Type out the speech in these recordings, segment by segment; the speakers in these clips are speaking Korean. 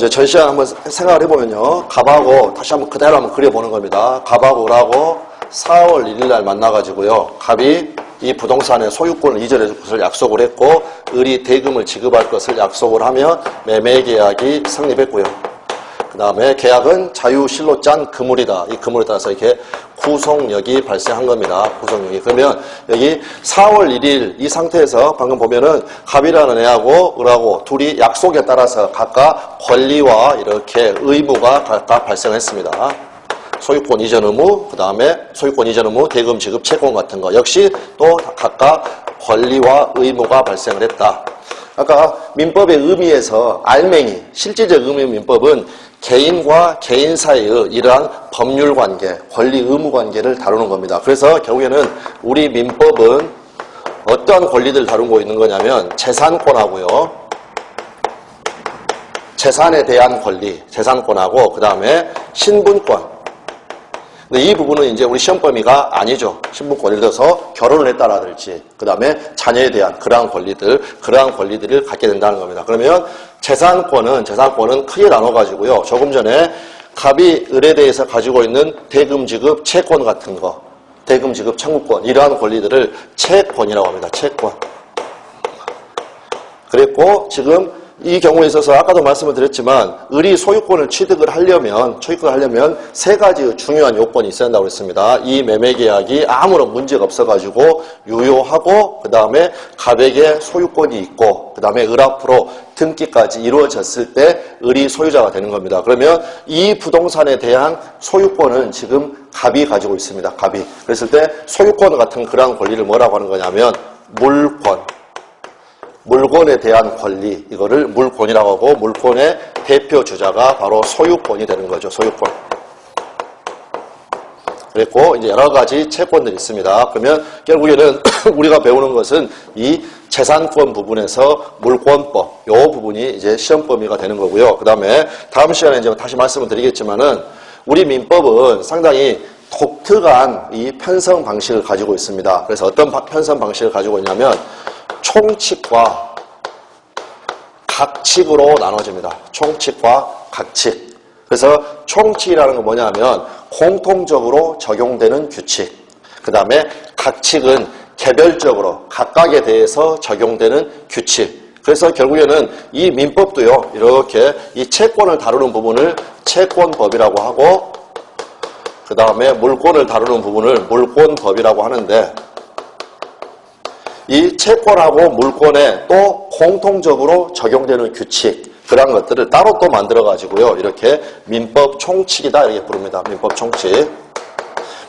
이제 전 시간 한번 생각을 해보면요. 갑하고 다시 한번 그대로 한번 그려보는 겁니다. 갑하고 을하고 4월 1일 날 만나가지고요. 갑이 이 부동산의 소유권을 이전해 줄 것을 약속을 했고, 을이 대금을 지급할 것을 약속을 하면 매매계약이 성립했고요. 그 다음에 계약은 자유실로 짠 그물이다. 이 그물에 따라서 이렇게 구속력이 발생한 겁니다. 구속력이. 그러면 여기 4월 1일 이 상태에서 방금 보면은 갑이라는 애하고 을하고 둘이 약속에 따라서 각각 권리와 이렇게 의무가 각각 발생했습니다. 소유권 이전 의무, 그 다음에 소유권 이전 의무, 대금 지급 채권 같은 거 역시 또 각각 권리와 의무가 발생을 했다. 아까 민법의 의미에서 알맹이, 실질적 의미 민법은 개인과 개인 사이의 이러한 법률 관계, 권리 의무 관계를 다루는 겁니다. 그래서 결국에는 우리 민법은 어떠한 권리들을 다루고 있는 거냐면 재산권하고요. 재산에 대한 권리, 재산권하고 그 다음에 신분권. 근데 이 부분은 이제 우리 시험 범위가 아니죠. 신분권, 예를 들어서 결혼을 했다라든지, 그 다음에 자녀에 대한 그러한 권리들을 갖게 된다는 겁니다. 그러면 재산권은 크게 나눠가지고요. 조금 전에 갑이 을에 대해서 가지고 있는 대금 지급 채권 같은 거, 대금 지급 청구권, 이러한 권리들을 채권이라고 합니다. 채권. 그랬고, 지금 이 경우에 있어서 아까도 말씀을 드렸지만 을이 소유권을 취득을 하려면 세 가지 중요한 요건이 있어야 한다고 했습니다. 이 매매계약이 아무런 문제가 없어가지고 유효하고 그 다음에 갑에게 소유권이 있고 그 다음에 을 앞으로 등기까지 이루어졌을 때 을이 소유자가 되는 겁니다. 그러면 이 부동산에 대한 소유권은 지금 갑이 가지고 있습니다. 갑이. 그랬을 때 소유권 같은 그러한 권리를 뭐라고 하는 거냐면 물권에 대한 권리, 이거를 물권이라고 하고 물권의 대표 주자가 바로 소유권이 되는 거죠. 소유권. 그리고 이제 여러 가지 채권들이 있습니다. 그러면 결국에는 우리가 배우는 것은 이 재산권 부분에서 물권법, 요 부분이 이제 시험 범위가 되는 거고요. 그 다음에 다음 시간에 이제 다시 말씀을 드리겠지만은 우리 민법은 상당히 독특한 이 편성 방식을 가지고 있습니다. 그래서 어떤 편성 방식을 가지고 있냐면 총칙과 각칙으로 나눠집니다. 총칙과 각칙. 그래서 총칙이라는 건 뭐냐면 공통적으로 적용되는 규칙. 그 다음에 각칙은 개별적으로 각각에 대해서 적용되는 규칙. 그래서 결국에는 이 민법도요. 이렇게 이 채권을 다루는 부분을 채권법이라고 하고 그 다음에 물권을 다루는 부분을 물권법이라고 하는데 이 채권하고 물권에 또 공통적으로 적용되는 규칙, 그런 것들을 따로 또 만들어가지고요. 이렇게 민법 총칙이다 이렇게 부릅니다. 민법 총칙.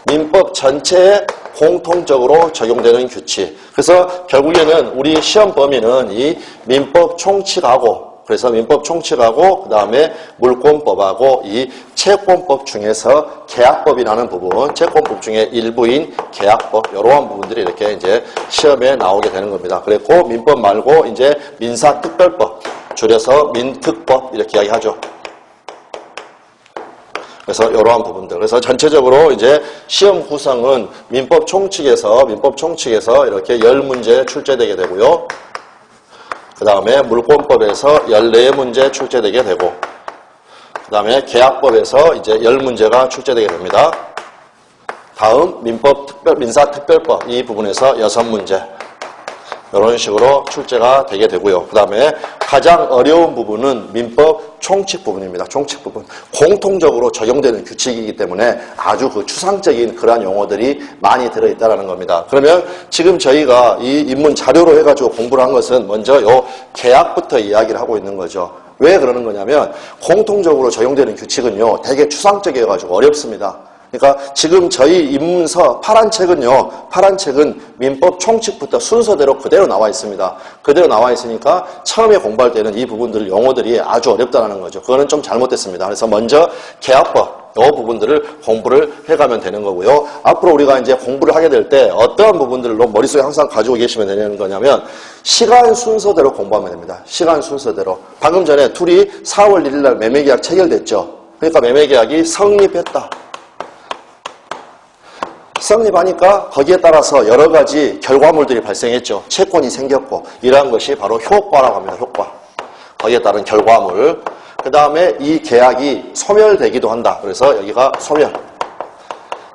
민법 전체에 공통적으로 적용되는 규칙. 그래서 결국에는 우리 시험 범위는 이 민법 총칙하고 그래서 민법 총칙하고 그 다음에 물권법하고 이 채권법 중에서 계약법이라는 부분, 채권법 중에 일부인 계약법 이러한 부분들이 이렇게 이제 시험에 나오게 되는 겁니다. 그리고 민법 말고 이제 민사특별법, 줄여서 민특법 이렇게 이야기하죠. 그래서 이러한 부분들. 그래서 전체적으로 이제 시험 구성은 민법 총칙에서 이렇게 10문제 출제되게 되고요. 그 다음에 물권법에서 14문제 출제되게 되고 그 다음에 계약법에서 이제 10문제가 출제되게 됩니다. 다음 민사특별법 이 부분에서 6문제 이런 식으로 출제가 되게 되고요. 그 다음에 가장 어려운 부분은 민법 총칙 부분입니다. 총칙 부분. 공통적으로 적용되는 규칙이기 때문에 아주 그 추상적인 그러한 용어들이 많이 들어있다는 겁니다. 그러면 지금 저희가 이 입문 자료로 해가지고 공부를 한 것은 먼저 요 계약부터 이야기를 하고 있는 거죠. 왜 그러는 거냐면 공통적으로 적용되는 규칙은요. 되게 추상적이어가지고 어렵습니다. 그러니까 지금 저희 입문서 파란 책은 민법 총칙부터 순서대로 그대로 나와 있습니다. 그대로 나와 있으니까 처음에 공부할 때는 이 부분들 용어들이 아주 어렵다는 거죠. 그거는 좀 잘못됐습니다. 그래서 먼저 계약법 이 부분들을 공부를 해가면 되는 거고요. 앞으로 우리가 이제 공부를 하게 될 때 어떠한 부분들로 머릿속에 항상 가지고 계시면 되는 거냐면 시간 순서대로 공부하면 됩니다. 시간 순서대로. 방금 전에 둘이 4월 1일 날 매매계약 체결됐죠. 그러니까 매매계약이 성립했다. 성립하니까 거기에 따라서 여러 가지 결과물들이 발생했죠. 채권이 생겼고 이러한 것이 바로 효과라고 합니다. 효과. 거기에 따른 결과물. 그 다음에 이 계약이 소멸되기도 한다. 그래서 여기가 소멸.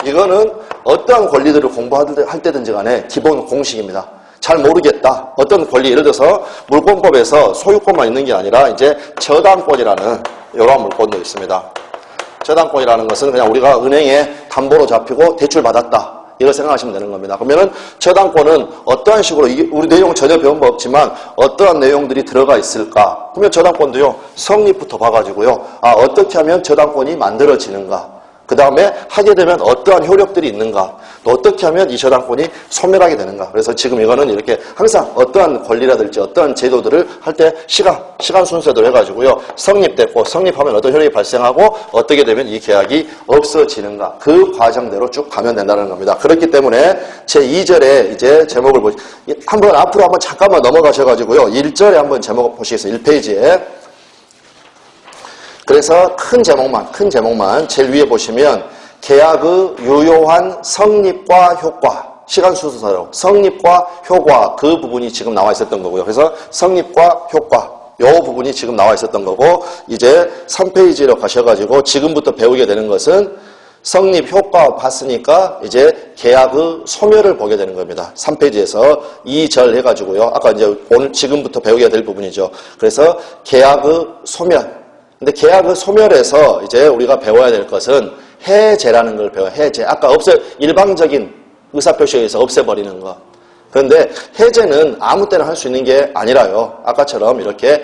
이거는 어떠한 권리들을 공부할 때든지 간에 기본 공식입니다. 잘 모르겠다. 어떤 권리, 예를 들어서 물권법에서 소유권만 있는 게 아니라 이제 저당권이라는 이러한 물권도 있습니다. 저당권이라는 것은 그냥 우리가 은행에 담보로 잡히고 대출받았다. 이걸 생각하시면 되는 겁니다. 그러면은 저당권은 어떠한 식으로, 우리 내용 전혀 배운 바 없지만 어떠한 내용들이 들어가 있을까? 그러면 저당권도요, 성립부터 봐가지고요, 어떻게 하면 저당권이 만들어지는가? 그 다음에 하게 되면 어떠한 효력들이 있는가, 또 어떻게 하면 이 저당권이 소멸하게 되는가. 그래서 지금 이거는 이렇게 항상 어떠한 권리라든지 어떠한 제도들을 할 때 시간 순서대로 해가지고요, 성립됐고 성립하면 어떤 효력이 발생하고 어떻게 되면 이 계약이 없어지는가, 그 과정대로 쭉 가면 된다는 겁니다. 그렇기 때문에 제2절에 이제 제목을 한번 앞으로 한번 잠깐만 넘어가셔가지고요, 1절에 한번 제목 보시겠어요. 1페이지에. 그래서 큰 제목만 제일 위에 보시면 계약의 유효한 성립과 효과, 시간 순서대로 성립과 효과, 그 부분이 지금 나와 있었던 거고요. 그래서 성립과 효과, 요 부분이 지금 나와 있었던 거고, 이제 3페이지로 가셔가지고 지금부터 배우게 되는 것은 성립 효과 봤으니까 이제 계약의 소멸을 보게 되는 겁니다. 3페이지에서 2절 해가지고요. 아까 이제 오늘 지금부터 배우게 될 부분이죠. 그래서 계약의 소멸. 근데 계약의 소멸에서 이제 우리가 배워야 될 것은 해제라는 걸 배워요. 해제. 아까 일방적인 의사표시에 의해서 없애버리는 거. 그런데 해제는 아무 때나 할 수 있는 게 아니라요. 아까처럼 이렇게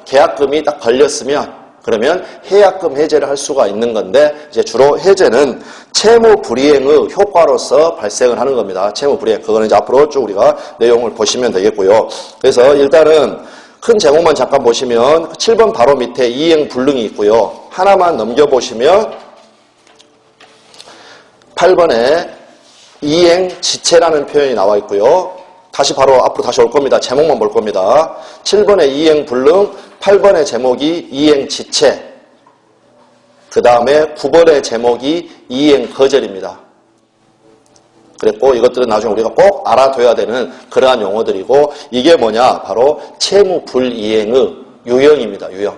계약금이 딱 걸렸으면 그러면 해약금 해제를 할 수가 있는 건데, 이제 주로 해제는 채무 불이행의 효과로서 발생을 하는 겁니다. 채무 불이행. 그거는 이제 앞으로 쭉 우리가 내용을 보시면 되겠고요. 그래서 일단은 큰 제목만 잠깐 보시면 7번 바로 밑에 이행 불능이 있고요. 하나만 넘겨보시면 8번에 이행 지체라는 표현이 나와 있고요. 앞으로 다시 올 겁니다. 제목만 볼 겁니다. 7번에 이행 불능, 8번의 제목이 이행 지체, 그 다음에 9번의 제목이 이행 거절입니다. 그랬고, 이것들은 나중에 우리가 꼭 알아둬야 되는 그러한 용어들이고, 이게 뭐냐? 바로 채무 불이행의 유형입니다. 유형.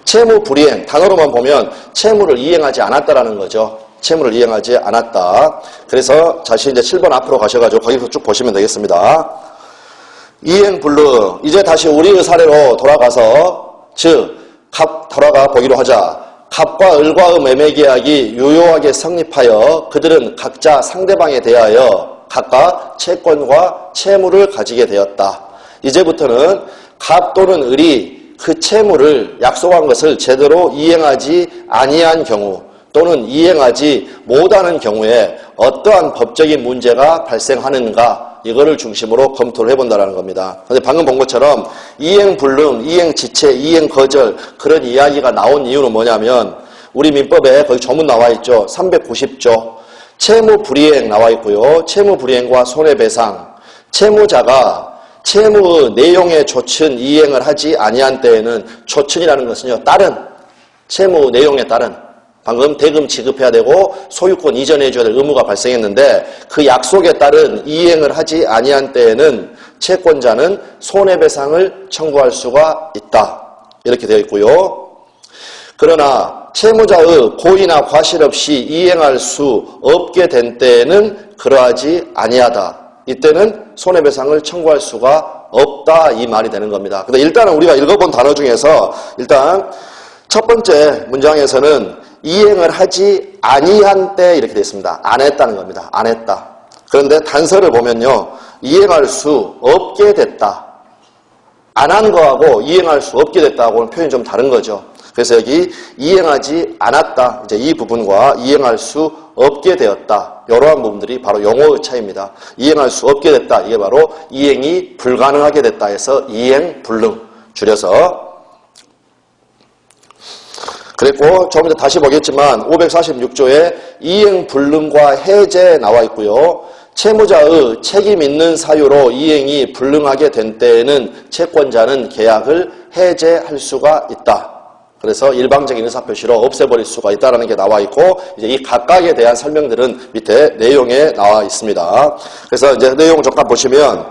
채무 불이행, 단어로만 보면 채무를 이행하지 않았다라는 거죠. 채무를 이행하지 않았다. 그래서 다시 이제 7번 앞으로 가셔가지고 거기서 쭉 보시면 되겠습니다. 이행 불능. 이제 다시 우리의 사례로 돌아가서, 돌아가 보기로 하자. 갑과 을과의 매매계약이 유효하게 성립하여 그들은 각자 상대방에 대하여 각각 채권과 채무를 가지게 되었다. 이제부터는 갑 또는 을이 그 채무를 약속한 것을 제대로 이행하지 아니한 경우 또는 이행하지 못하는 경우에 어떠한 법적인 문제가 발생하는가, 이거를 중심으로 검토를 해본다는 겁니다. 그런데 방금 본 것처럼 이행 불능, 이행 지체, 이행 거절, 그런 이야기가 나온 이유는 뭐냐면, 우리 민법에 거기 조문 나와 있죠. 390조. 채무 불이행 나와 있고요. 채무 불이행과 손해배상. 채무자가 채무의 내용에 조천 이행을 하지 아니한 때에는, 조천이라는 것은요, 채무 내용에 따른, 방금 대금 지급해야 되고 소유권 이전해줘야 될 의무가 발생했는데, 그 약속에 따른 이행을 하지 아니한 때에는 채권자는 손해배상을 청구할 수가 있다. 이렇게 되어 있고요. 그러나 채무자의 고의나 과실 없이 이행할 수 없게 된 때에는 그러하지 아니하다. 이때는 손해배상을 청구할 수가 없다, 이 말이 되는 겁니다. 근데 일단은 우리가 읽어본 단어 중에서 일단 첫 번째 문장에서는 이행을 하지 아니한 때 이렇게 되어 있습니다. 안 했다는 겁니다. 안 했다. 그런데 단서를 보면요, 이행할 수 없게 됐다. 안 한 거하고 이행할 수 없게 됐다하고는 표현이 좀 다른 거죠. 그래서 여기 이행하지 않았다, 이제 이 부분과 이행할 수 없게 되었다, 이러한 부분들이 바로 용어의 차이입니다. 이행할 수 없게 됐다, 이게 바로 이행이 불가능하게 됐다 해서 이행 불능, 줄여서. 그랬고, 조금 이따 다시 보겠지만 546조에 이행 불능과 해제 나와 있고요. 채무자의 책임 있는 사유로 이행이 불능하게 된 때에는 채권자는 계약을 해제할 수가 있다. 그래서 일방적인 의사표시로 없애버릴 수가 있다는 게 나와 있고, 이제 이 각각에 대한 설명들은 밑에 내용에 나와 있습니다. 그래서 이제 내용 잠깐 보시면,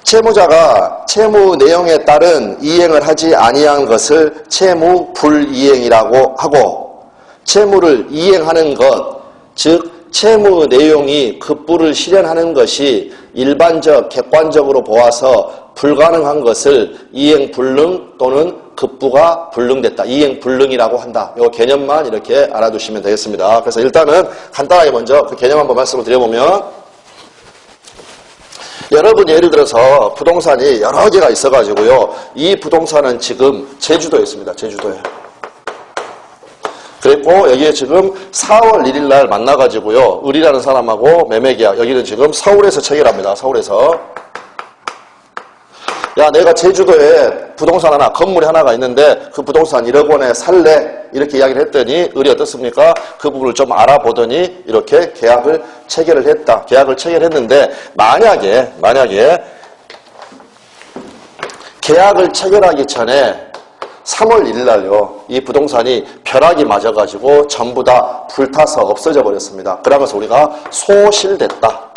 채무자가 채무 내용에 따른 이행을 하지 아니한 것을 채무 불이행이라고 하고, 채무를 이행하는 것, 즉 채무 내용이 급부를 실현하는 것이 일반적, 객관적으로 보아서 불가능한 것을 이행불능 또는 급부가 불능됐다. 이행불능이라고 한다. 이 개념만 이렇게 알아두시면 되겠습니다. 그래서 일단은 간단하게 먼저 그 개념 한번 말씀을 드려보면, 여러분 예를 들어서 부동산이 여러 개가 있어가지고요. 이 부동산은 지금 제주도에 있습니다. 제주도에. 그랬고 여기에 지금 4월 1일 날 만나가지고요. 을이라는 사람하고 매매계약, 여기는 지금 서울에서 체결합니다. 서울에서. 야, 내가 제주도에 부동산 하나, 건물이 하나가 있는데 그 부동산 1억 원에 살래? 이렇게 이야기를 했더니 을이 어떻습니까? 그 부분을 좀 알아보더니 이렇게 계약을 체결을 했다. 계약을 체결했는데 만약에 계약을 체결하기 전에 3월 1일 날요, 이 부동산이 벼락이 맞아가지고 전부 다 불타서 없어져 버렸습니다. 그러면서 우리가 소실됐다.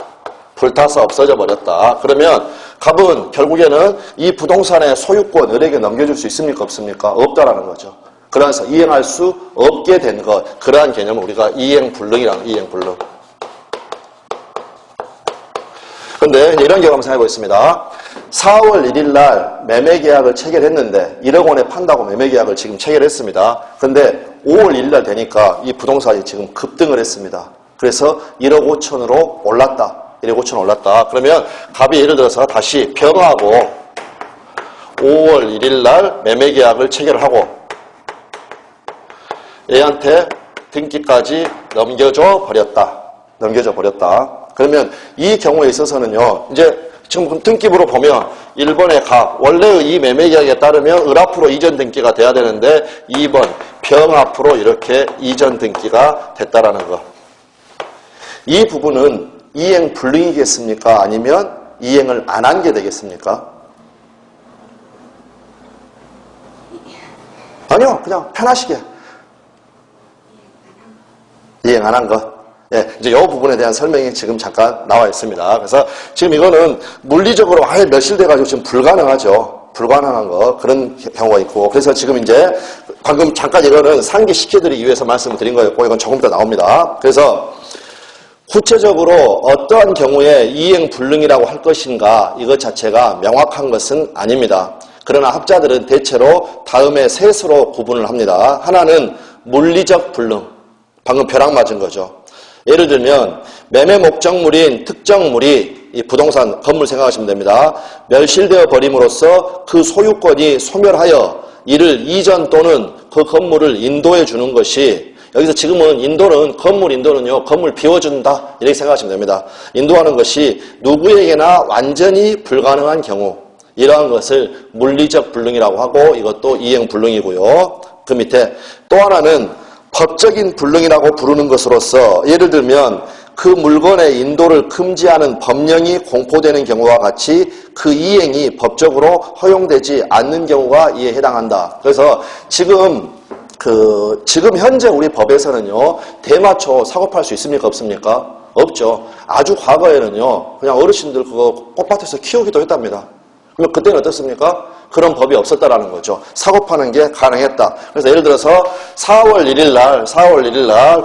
불타서 없어져 버렸다. 그러면 갑은 결국에는 이 부동산의 소유권 을에게 넘겨줄 수 있습니까? 없습니까? 없다라는 거죠. 그러면서 이행할 수 없게 된 것, 그러한 개념을 우리가 이행불능이라는, 이행불능. 그런데 이런 경우 한번 생각해 보겠습니다. 4월 1일 날 매매계약을 체결했는데 1억 원에 판다고 매매계약을 지금 체결했습니다. 그런데 5월 1일 날 되니까 이 부동산이 지금 급등을 했습니다. 그래서 1억 5천으로 올랐다. 1억 5천 올랐다. 그러면 갑이 예를 들어서 다시 병하고 5월 1일 날 매매계약을 체결하고 얘한테 등기까지 넘겨줘 버렸다. 그러면 이 경우에 있어서는요, 이제 지금 등기부로 보면 1번의 갑, 원래의 이 매매계약에 따르면 을 앞으로 이전 등기가 돼야 되는데 2번 병 앞으로 이렇게 이전 등기가 됐다라는 거. 이 부분은 이행 불능이겠습니까? 아니면 이행을 안 한 게 되겠습니까? 아니요, 그냥 편하시게. 이행 안 한 것. 예, 이제 이 부분에 대한 설명이 지금 잠깐 나와 있습니다. 그래서 지금 이거는 물리적으로 아예 멸실돼가지고 지금 불가능하죠. 불가능한 거, 그런 경우가 있고. 그래서 지금 이제 방금 잠깐 이거는 상기시켜드리기 위해서 말씀을 드린 거였고, 이건 조금 더 나옵니다. 그래서 구체적으로 어떠한 경우에 이행불능이라고 할 것인가, 이것 자체가 명확한 것은 아닙니다. 그러나 학자들은 대체로 다음에 셋으로 구분을 합니다. 하나는 물리적 불능, 방금 벼락 맞은 거죠. 예를 들면 매매 목적물인 특정물이, 이 부동산 건물 생각하시면 됩니다. 멸실되어 버림으로써 그 소유권이 소멸하여 이를 이전 또는 그 건물을 인도해 주는 것이, 여기서 지금은 인도는, 건물 인도는요, 건물 비워준다, 이렇게 생각하시면 됩니다. 인도하는 것이 누구에게나 완전히 불가능한 경우, 이러한 것을 물리적 불능이라고 하고, 이것도 이행불능이고요. 그 밑에 또 하나는 법적인 불능이라고 부르는 것으로서, 예를 들면 그 물건의 인도를 금지하는 법령이 공포되는 경우와 같이 그 이행이 법적으로 허용되지 않는 경우가 이에 해당한다. 그래서 지금 현재 우리 법에서는요, 대마초 사고 팔 수 있습니까? 없습니까? 없죠. 아주 과거에는요, 그냥 어르신들 그거 꽃밭에서 키우기도 했답니다. 그럼 그때는 어떻습니까? 그런 법이 없었다라는 거죠. 사고 파는 게 가능했다. 그래서 예를 들어서 4월 1일 날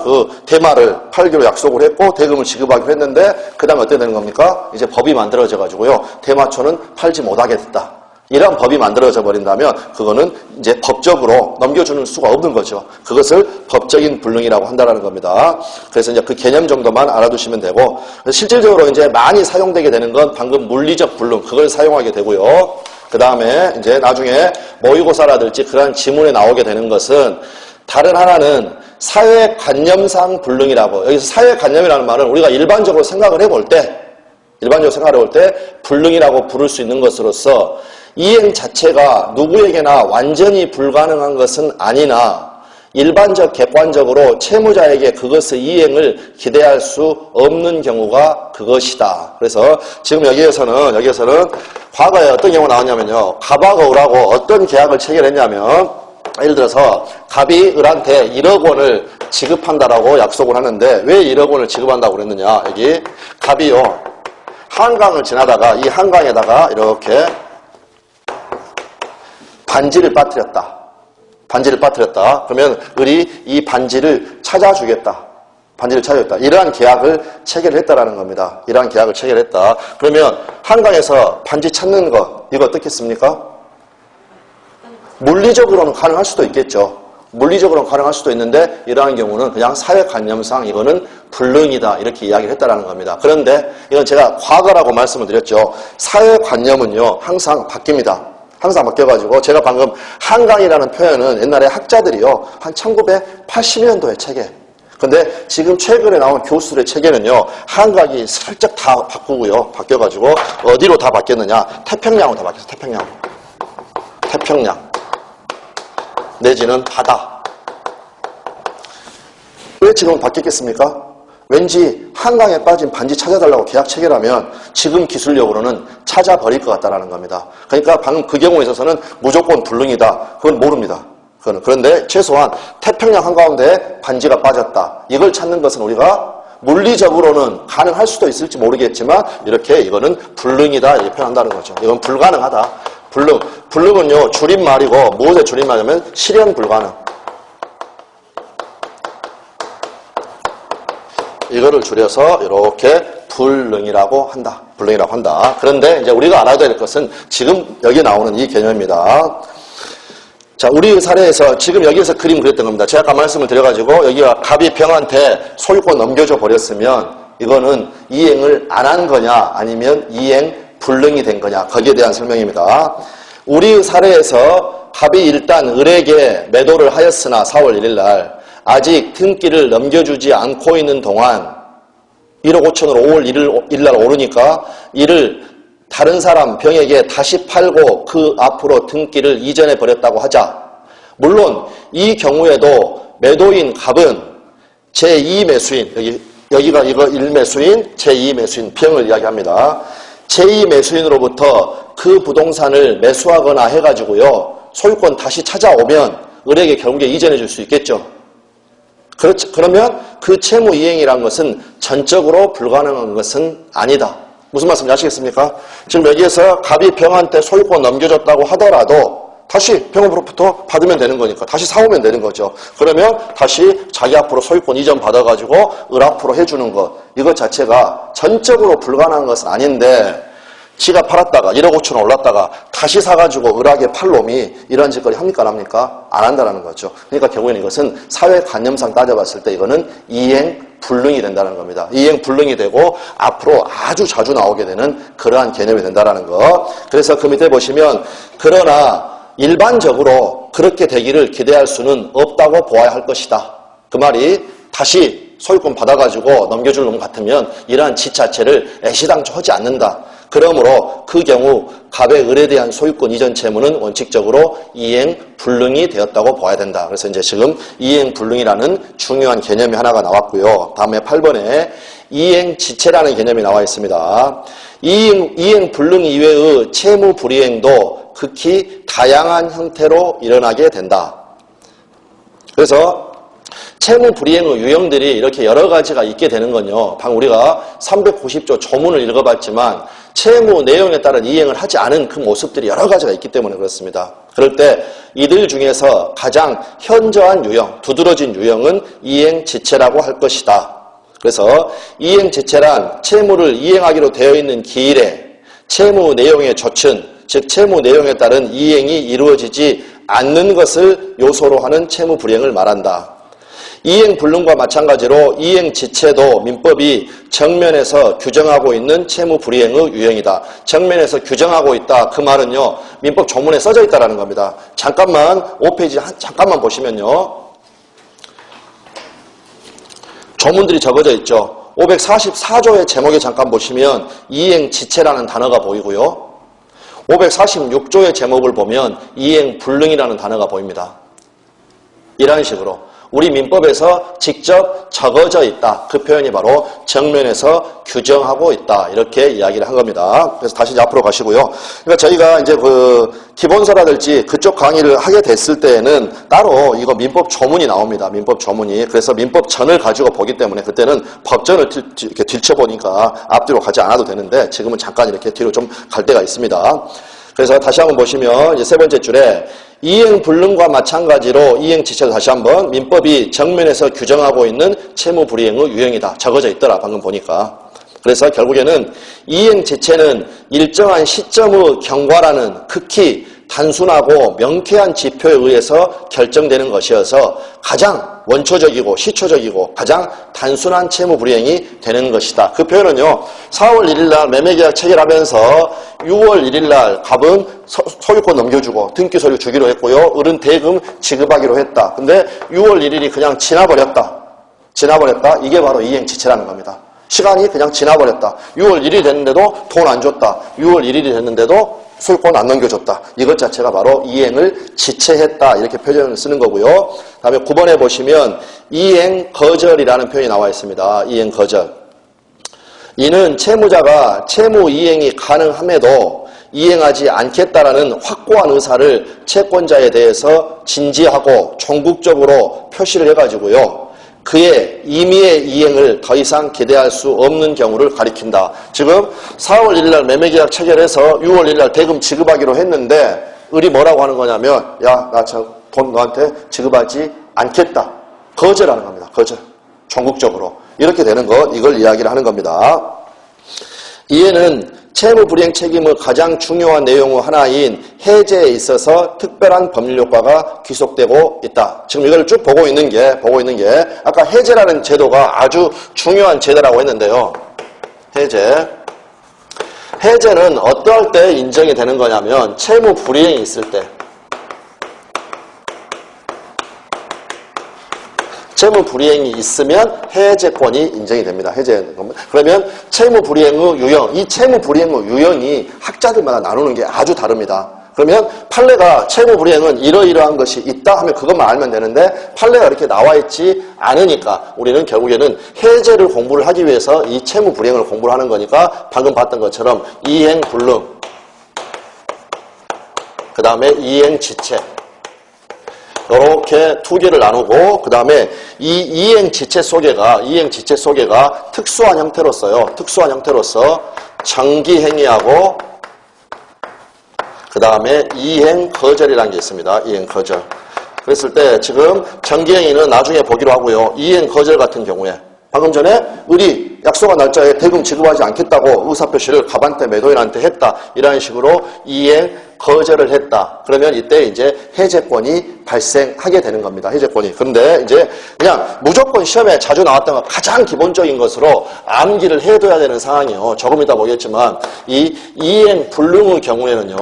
그 대마를 팔기로 약속을 했고 대금을 지급하기로 했는데 그 다음에 어떻게 되는 겁니까? 이제 법이 만들어져 가지고요, 대마초는 팔지 못하게 됐다. 이런 법이 만들어져 버린다면 그거는 이제 법적으로 넘겨주는 수가 없는 거죠. 그것을 법적인 불능이라고 한다는 겁니다. 그래서 이제 그 개념 정도만 알아두시면 되고, 실질적으로 이제 많이 사용되게 되는 건 방금 물리적 불능, 그걸 사용하게 되고요. 그 다음에 이제 나중에 모의고사라든지 그런 지문에 나오게 되는 것은, 다른 하나는 사회관념상 불능이라고. 여기서 사회관념이라는 말은 우리가 일반적으로 생각을 해볼 때 불능이라고 부를 수 있는 것으로서, 이행 자체가 누구에게나 완전히 불가능한 것은 아니나 일반적 객관적으로 채무자에게 그것의 이행을 기대할 수 없는 경우가 그것이다. 그래서 지금 여기에서는 과거에 어떤 경우가 나왔냐면요, 갑하고 을하고 어떤 계약을 체결했냐면, 예를 들어서 갑이 을한테 1억 원을 지급한다라고 약속을 하는데, 왜 1억 원을 지급한다고 그랬느냐, 여기 갑이요, 한강을 지나다가 이 한강에다가 이렇게 반지를 빠뜨렸다. 반지를 빠뜨렸다. 그러면 을이 이 반지를 찾아주겠다. 반지를 찾아줬다. 이러한 계약을 체결했다라는 겁니다. 이러한 계약을 체결했다. 그러면 한강에서 반지 찾는 거 이거 어떻겠습니까? 물리적으로는 가능할 수도 있겠죠. 물리적으로는 가능할 수도 있는데 이러한 경우는 그냥 사회관념상 이거는 불능이다 이렇게 이야기를 했다라는 겁니다. 그런데 이건 제가 과거라고 말씀을 드렸죠. 사회관념은요 항상 바뀝니다. 항상 바뀌어가지고 제가 방금 한강이라는 표현은 옛날에 학자들이요 한 1980년도에 책에 근데 지금 최근에 나온 교수들의 책에는요 한강이 살짝 다 바꾸고요 바뀌어가지고 어디로 다 바뀌었느냐 태평양으로 다 바뀌었어요. 태평양 내지는 바다. 왜 지금 바뀌었겠습니까? 왠지 한강에 빠진 반지 찾아달라고 계약 체결하면 지금 기술력으로는 찾아버릴 것 같다라는 겁니다. 그러니까 방금 그 경우에 있어서는 무조건 불능이다. 그건 모릅니다. 그런데 최소한 태평양 한가운데 반지가 빠졌다. 이걸 찾는 것은 우리가 물리적으로는 가능할 수도 있을지 모르겠지만 이렇게 이거는 불능이다 이렇게 표현한다는 거죠. 이건 불가능하다. 불능은요 줄임말이고 무엇의 줄임말이냐면 실현 불가능. 이거를 줄여서 이렇게 불능이라고 한다. 불능이라고 한다. 그런데 이제 우리가 알아야 될 것은 지금 여기 나오는 이 개념입니다. 자, 우리 사례에서 지금 여기에서 그림 그렸던 겁니다. 제가 아까 말씀을 드려가지고 여기가 갑이 병한테 소유권 넘겨줘 버렸으면 이거는 이행을 안 한 거냐 아니면 이행 불능이 된 거냐 거기에 대한 설명입니다. 우리 사례에서 갑이 일단 을에게 매도를 하였으나 4월 1일 날 아직 등기를 넘겨주지 않고 있는 동안 1억 5천으로 5월 1일 날 오르니까 이를 다른 사람 병에게 다시 팔고 그 앞으로 등기를 이전해 버렸다고 하자. 물론 이 경우에도 매도인 갑은 제2매수인 여기가 이거 1매수인 제2매수인 병을 이야기합니다. 제2매수인으로부터 그 부동산을 매수하거나 해가지고요 소유권 다시 찾아오면 을에게 결국에 이전해 줄 수 있겠죠. 그러면 그 채무 이행이라는 것은 전적으로 불가능한 것은 아니다. 무슨 말씀인지 아시겠습니까? 지금 여기에서 갑이 병한테 소유권 넘겨줬다고 하더라도 다시 병으로부터 받으면 되는 거니까 다시 사오면 되는 거죠. 그러면 다시 자기 앞으로 소유권 이전 받아가지고 을 앞으로 해주는 것 이것 자체가 전적으로 불가능한 것은 아닌데 지가 팔았다가 1억 5천 올랐다가 다시 사가지고 을하게 팔 놈이 이런 짓거리 합니까 안 합니까? 안 한다는 거죠. 그러니까 결국에는 이것은 사회관념상 따져봤을 때 이거는 이행 불능이 된다는 겁니다. 이행 불능이 되고 앞으로 아주 자주 나오게 되는 그러한 개념이 된다는 거. 그래서 그 밑에 보시면 그러나 일반적으로 그렇게 되기를 기대할 수는 없다고 보아야 할 것이다. 그 말이 다시 소유권 받아가지고 넘겨줄 놈 같으면 이러한 짓 자체를 애시당초 하지 않는다. 그러므로 그 경우 갑의 을에 대한 소유권 이전 채무는 원칙적으로 이행 불능이 되었다고 봐야 된다. 그래서 이제 지금 이행 불능이라는 중요한 개념이 하나가 나왔고요. 다음에 8번에 이행 지체라는 개념이 나와 있습니다. 이행 불능 이외의 채무 불이행도 극히 다양한 형태로 일어나게 된다. 그래서 채무 불이행의 유형들이 이렇게 여러 가지가 있게 되는 건요. 방금 우리가 390조 조문을 읽어봤지만 채무 내용에 따른 이행을 하지 않은 그 모습들이 여러 가지가 있기 때문에 그렇습니다. 그럴 때 이들 중에서 가장 현저한 유형, 두드러진 유형은 이행지체라고 할 것이다. 그래서 이행지체란 채무를 이행하기로 되어 있는 기일에 채무 내용의 조춘, 즉 채무 내용에 따른 이행이 이루어지지 않는 것을 요소로 하는 채무 불이행을 말한다. 이행 불능과 마찬가지로 이행 지체도 민법이 정면에서 규정하고 있는 채무 불이행의 유형이다. 정면에서 규정하고 있다. 그 말은요. 민법 조문에 써져 있다는 겁니다. 잠깐만 5페이지 잠깐만 보시면요. 조문들이 적어져 있죠. 544조의 제목에 잠깐 보시면 이행 지체라는 단어가 보이고요. 546조의 제목을 보면 이행 불능이라는 단어가 보입니다. 이런 식으로 우리 민법에서 직접 적어져 있다. 그 표현이 바로 정면에서 규정하고 있다. 이렇게 이야기를 한 겁니다. 그래서 다시 이제 앞으로 가시고요. 그러니까 저희가 이제 그 기본서라든지 그쪽 강의를 하게 됐을 때에는 따로 이거 민법 조문이 나옵니다. 민법 조문이. 그래서 민법 전을 가지고 보기 때문에 그때는 법전을 이렇게 들춰보니까 앞뒤로 가지 않아도 되는데 지금은 잠깐 이렇게 뒤로 좀 갈 때가 있습니다. 그래서 다시 한번 보시면 이제 세 번째 줄에 이행 불능과 마찬가지로 이행 지체도 다시 한번 민법이 정면에서 규정하고 있는 채무 불이행의 유형이다. 적어져 있더라. 방금 보니까. 그래서 결국에는 이행 지체는 일정한 시점의 경과라는 극히 단순하고 명쾌한 지표에 의해서 결정되는 것이어서 가장 원초적이고 시초적이고 가장 단순한 채무 불이행이 되는 것이다. 그 표현은요. 4월 1일 날 매매계약 체결하면서 6월 1일 날 갑은 소유권 넘겨주고 등기 서류 주기로 했고요. 을은 대금 지급하기로 했다. 근데 6월 1일이 그냥 지나버렸다. 이게 바로 이행지체라는 겁니다. 시간이 그냥 지나버렸다. 6월 1일이 됐는데도 돈 안 줬다. 6월 1일이 됐는데도 소유권 안 넘겨줬다. 이것 자체가 바로 이행을 지체했다. 이렇게 표현을 쓰는 거고요. 다음에 9번에 보시면 이행 거절이라는 표현이 나와 있습니다. 이행 거절. 이는 채무자가 채무 이행이 가능함에도 이행하지 않겠다라는 확고한 의사를 채권자에 대해서 진지하고 종국적으로 표시를 해가지고요. 그의 임의의 이행을 더 이상 기대할 수 없는 경우를 가리킨다. 지금 4월 1일 날 매매계약 체결해서 6월 1일 날 대금 지급하기로 했는데 을이 뭐라고 하는 거냐면 야, 나 저 돈 너한테 지급하지 않겠다. 거절하는 겁니다. 거절. 종국적으로. 이렇게 되는 것, 이걸 이야기를 하는 겁니다. 이에는 채무 불이행 책임의 가장 중요한 내용 하나인 해제에 있어서 특별한 법률 효과가 귀속되고 있다. 지금 이걸 쭉 보고 있는 게 아까 해제라는 제도가 아주 중요한 제도라고 했는데요. 해제는 어떠할 때 인정이 되는 거냐면 채무 불이행이 있을 때. 채무 불이행이 있으면 해제권이 인정이 됩니다. 그러면 채무 불이행의 유형, 이 채무 불이행의 유형이 학자들마다 나누는 게 아주 다릅니다. 그러면 판례가 채무 불이행은 이러이러한 것이 있다 하면 그것만 알면 되는데 판례가 이렇게 나와 있지 않으니까 우리는 결국에는 해제를 공부를 하기 위해서 이 채무 불이행을 공부를 하는 거니까 방금 봤던 것처럼 이행 불능, 그 다음에 이행 지체, 이렇게 두 개를 나누고 그 다음에 이 이행 지체 소개가 특수한 형태로서 정기행위하고 그 다음에 이행 거절이라는 게 있습니다. 이행 거절. 그랬을 때 지금 정기행위는 나중에 보기로 하고요. 이행 거절 같은 경우에 방금 전에 을이 약속한 날짜에 대금 지급하지 않겠다고 의사표시를 갑한테 매도인한테 했다. 이런 식으로 이행 거절을 했다. 그러면 이때 이제 해제권이 발생하게 되는 겁니다. 해제권이. 그런데 이제 그냥 무조건 시험에 자주 나왔던 것 가장 기본적인 것으로 암기를 해둬야 되는 상황이요. 조금 이따 보겠지만 이 이행 불능의 경우에는요.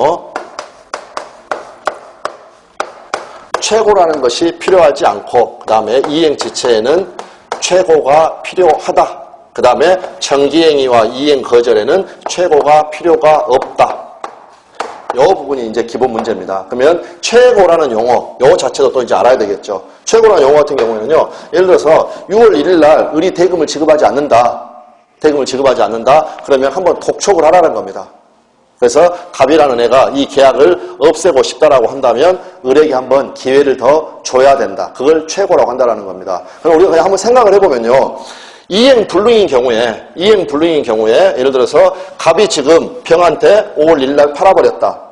최고라는 것이 필요하지 않고 그 다음에 이행 지체에는 최고가 필요하다. 그 다음에 정기행위와 이행 거절에는 최고가 필요가 없다. 이 부분이 이제 기본 문제입니다. 그러면 최고라는 용어 자체도 또 이제 알아야 되겠죠. 최고라는 용어 같은 경우에는요. 예를 들어서 6월 1일 날 을이 대금을 지급하지 않는다. 그러면 한번 독촉을 하라는 겁니다. 그래서 갑이라는 애가 이 계약을 없애고 싶다라고 한다면 을에게 한번 기회를 더 줘야 된다. 그걸 최고라고 한다라는 겁니다. 그럼 우리가 그냥 한번 생각을 해보면요. 이행 불능인 경우에 예를 들어서 갑이 지금 병한테 5월 1일 날 팔아버렸다.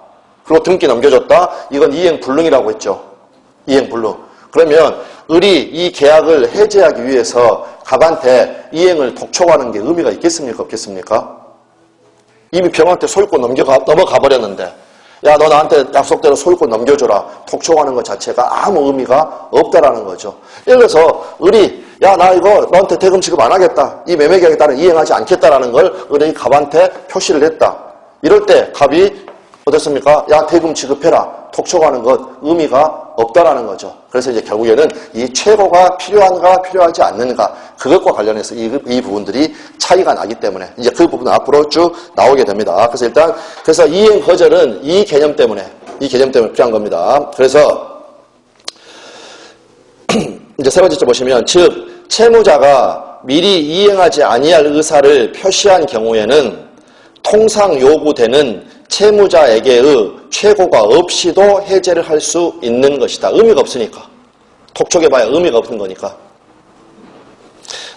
그리고 등기 넘겨줬다. 이건 이행 불능이라고 했죠. 이행 불능. 그러면 을이 이 계약을 해제하기 위해서 갑한테 이행을 독촉하는 게 의미가 있겠습니까? 없겠습니까? 이미 병한테 소유권 넘어가 버렸는데 야, 너 나한테 약속대로 소유권 넘겨줘라. 독촉하는 것 자체가 아무 의미가 없다라는 거죠. 예를 들어서 을이 야, 나 이거 너한테 대금 지급 안 하겠다. 이 매매계약에 따른 이행하지 않겠다라는 걸 을이 갑한테 표시를 했다. 이럴 때 갑이 어떻습니까? 야, 대금 지급해라. 독촉하는 것 의미가 없다라는 거죠. 그래서 이제 결국에는 이 최고가 필요한가 필요하지 않는가 그것과 관련해서 이 부분들이 차이가 나기 때문에 이제 그 부분은 앞으로 쭉 나오게 됩니다. 그래서 이행 거절은 이 개념 때문에 필요한 겁니다. 그래서 이제 세 번째 보시면, 즉 채무자가 미리 이행하지 아니할 의사를 표시한 경우에는 통상 요구되는 채무자에게의 최고가 없이도 해제를 할 수 있는 것이다. 의미가 없으니까. 톡촉해봐야 의미가 없는 거니까.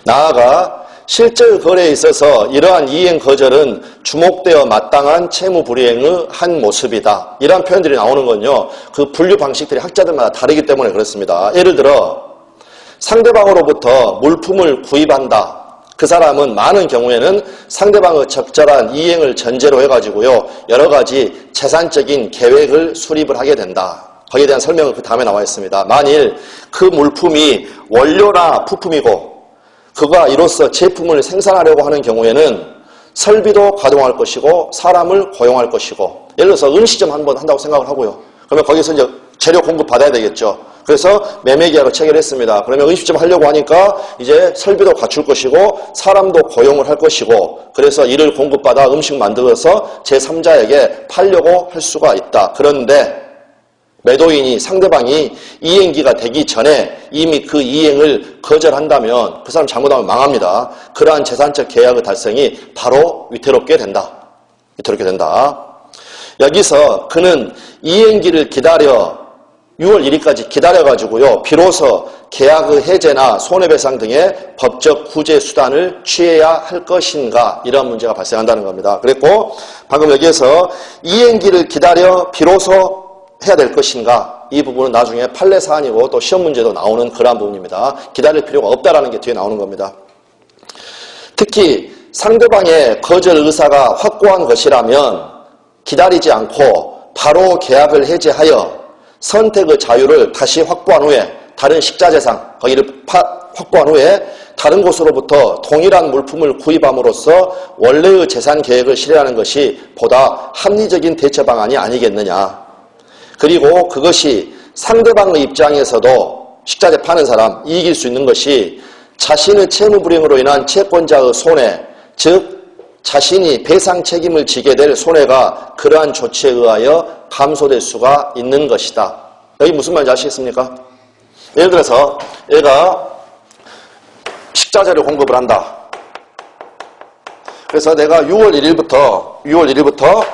나아가 실질 거래에 있어서 이러한 이행 거절은 주목되어 마땅한 채무 불이행의 한 모습이다. 이러한 표현들이 나오는 건요, 그 분류 방식들이 학자들마다 다르기 때문에 그렇습니다. 예를 들어 상대방으로부터 물품을 구입한다. 그 사람은 많은 경우에는 상대방의 적절한 이행을 전제로 해가지고요, 여러 가지 재산적인 계획을 수립을 하게 된다. 거기에 대한 설명은 그 다음에 나와 있습니다. 만일 그 물품이 원료나 부품이고 그가 이로써 제품을 생산하려고 하는 경우에는 설비도 가동할 것이고 사람을 고용할 것이고, 예를 들어서 음식점 한번 한다고 생각을 하고요. 그러면 거기서 이제 재료 공급 받아야 되겠죠. 그래서 매매계약을 체결했습니다. 그러면 음식점 하려고 하니까 이제 설비도 갖출 것이고 사람도 고용을 할 것이고, 그래서 이를 공급받아 음식 만들어서 제3자에게 팔려고 할 수가 있다. 그런데 매도인이, 상대방이 이행기가 되기 전에 이미 그 이행을 거절한다면 그 사람 잘못하면 망합니다. 그러한 재산적 계약의 달성이 바로 위태롭게 된다. 위태롭게 된다. 여기서 그는 이행기를 기다려 6월 1일까지 기다려가지고요, 비로소 계약의 해제나 손해배상 등의 법적 구제 수단을 취해야 할 것인가, 이런 문제가 발생한다는 겁니다. 그랬고 방금 여기에서 이행기를 기다려 비로소 해야 될 것인가, 이 부분은 나중에 판례 사안이고 또 시험 문제도 나오는 그러한 부분입니다. 기다릴 필요가 없다라는 게 뒤에 나오는 겁니다. 특히 상대방의 거절 의사가 확고한 것이라면 기다리지 않고 바로 계약을 해제하여 선택의 자유를 다시 확보한 후에, 다른 식자재상 거기를 확보한 후에 다른 곳으로부터 동일한 물품을 구입함으로써 원래의 재산 계획을 실행하는 것이 보다 합리적인 대처 방안이 아니겠느냐. 그리고 그것이 상대방의 입장에서도, 식자재 파는 사람 이익일 수 있는 것이 자신의 채무 불이행으로 인한 채권자의 손해, 즉 자신이 배상 책임을 지게 될 손해가 그러한 조치에 의하여 감소될 수가 있는 것이다. 여기 무슨 말인지 아시겠습니까? 예를 들어서 얘가 식자재를 공급을 한다. 그래서 내가 6월 1일부터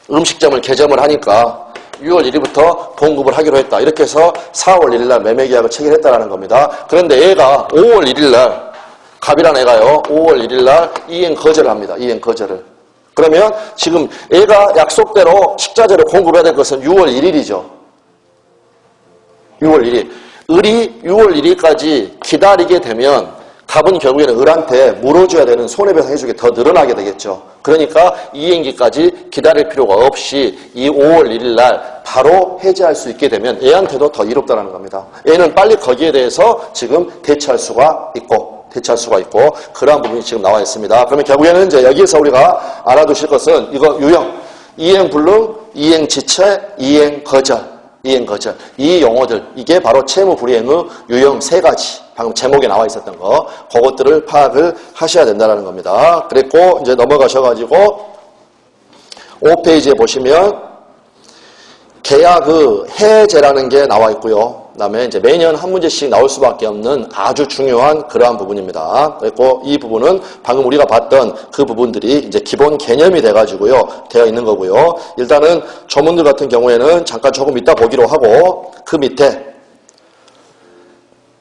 음식점을 개점을 하니까 6월 1일부터 공급을 하기로 했다. 이렇게 해서 4월 1일날 매매계약을 체결했다라는 겁니다. 그런데 얘가 5월 1일날, 갑이란 애가요, 5월 1일날 이행 거절을 합니다. 이행 거절을. 그러면 지금 얘가 약속대로 식자재를 공급해야 될 것은 6월 1일이죠. 6월 1일. 을이 6월 1일까지 기다리게 되면 갑은 결국에는 을한테 물어줘야 되는 손해배상 해주기 더 늘어나게 되겠죠. 그러니까 이행기까지 기다릴 필요가 없이 이 5월 1일 날 바로 해제할 수 있게 되면 얘한테도 더 이롭다라는 겁니다. 얘는 빨리 거기에 대해서 지금 대처할 수가 있고 그러한 부분이 지금 나와 있습니다. 그러면 결국에는 이제 여기에서 우리가 알아두실 것은 이거 유형, 이행불능, 이행지체, 이행거절. 이 용어들, 이게 바로 채무불이행의 유형 3가지. 방금 제목에 나와 있었던 거, 그것들을 파악을 하셔야 된다는 겁니다. 그랬고, 이제 넘어가셔가지고, 5페이지에 보시면, 계약의 해제라는 게 나와 있고요. 그 다음에 이제 매년 한 문제씩 나올 수밖에 없는 아주 중요한 그러한 부분입니다. 그리고 이 부분은 방금 우리가 봤던 그 부분들이 이제 기본 개념이 돼가지고요, 되어 있는 거고요. 일단은 조문들 같은 경우에는 잠깐 조금 이따 보기로 하고, 그 밑에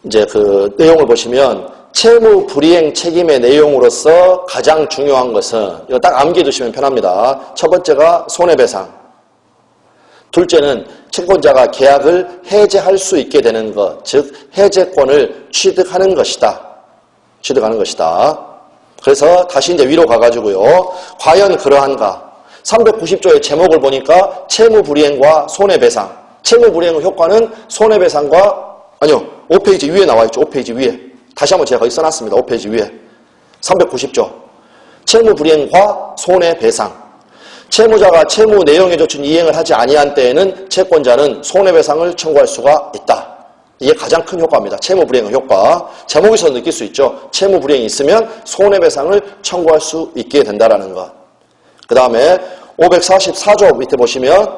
이제 그 내용을 보시면 채무 불이행 책임의 내용으로서 가장 중요한 것은, 이거 딱 암기해 두시면 편합니다. 첫 번째가 손해배상. 둘째는 채권자가 계약을 해제할 수 있게 되는 것, 즉 해제권을 취득하는 것이다. 그래서 다시 이제 위로 가가지고요, 과연 그러한가? 390조의 제목을 보니까 채무불이행과 손해배상. 채무불이행의 효과는 손해배상과, 아니요, 5페이지 위에 나와 있죠. 5페이지 위에. 다시 한번 제가 거기 써놨습니다. 5페이지 위에. 390조. 채무불이행과 손해배상. 채무자가 채무 내용에 젖힌 이행을 하지 아니한 때에는 채권자는 손해배상을 청구할 수가 있다. 이게 가장 큰 효과입니다. 채무불이행의 효과. 제목에서 느낄 수 있죠. 채무불이행이 있으면 손해배상을 청구할 수 있게 된다는 것. 그 다음에 544조 밑에 보시면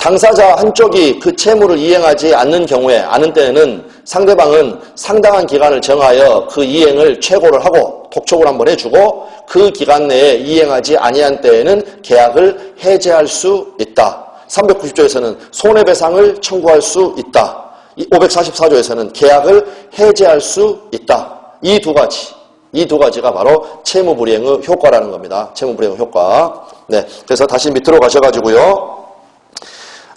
당사자 한쪽이 그 채무를 이행하지 않는 경우에, 않은 때에는 상대방은 상당한 기간을 정하여 그 이행을 최고를 하고 독촉을 한번 해주고 그 기간 내에 이행하지 아니한 때에는 계약을 해제할 수 있다. 390조에서는 손해배상을 청구할 수 있다. 544조에서는 계약을 해제할 수 있다. 이 두 가지가 바로 채무불이행의 효과라는 겁니다. 채무불이행의 효과. 네, 그래서 다시 밑으로 가셔가지고요.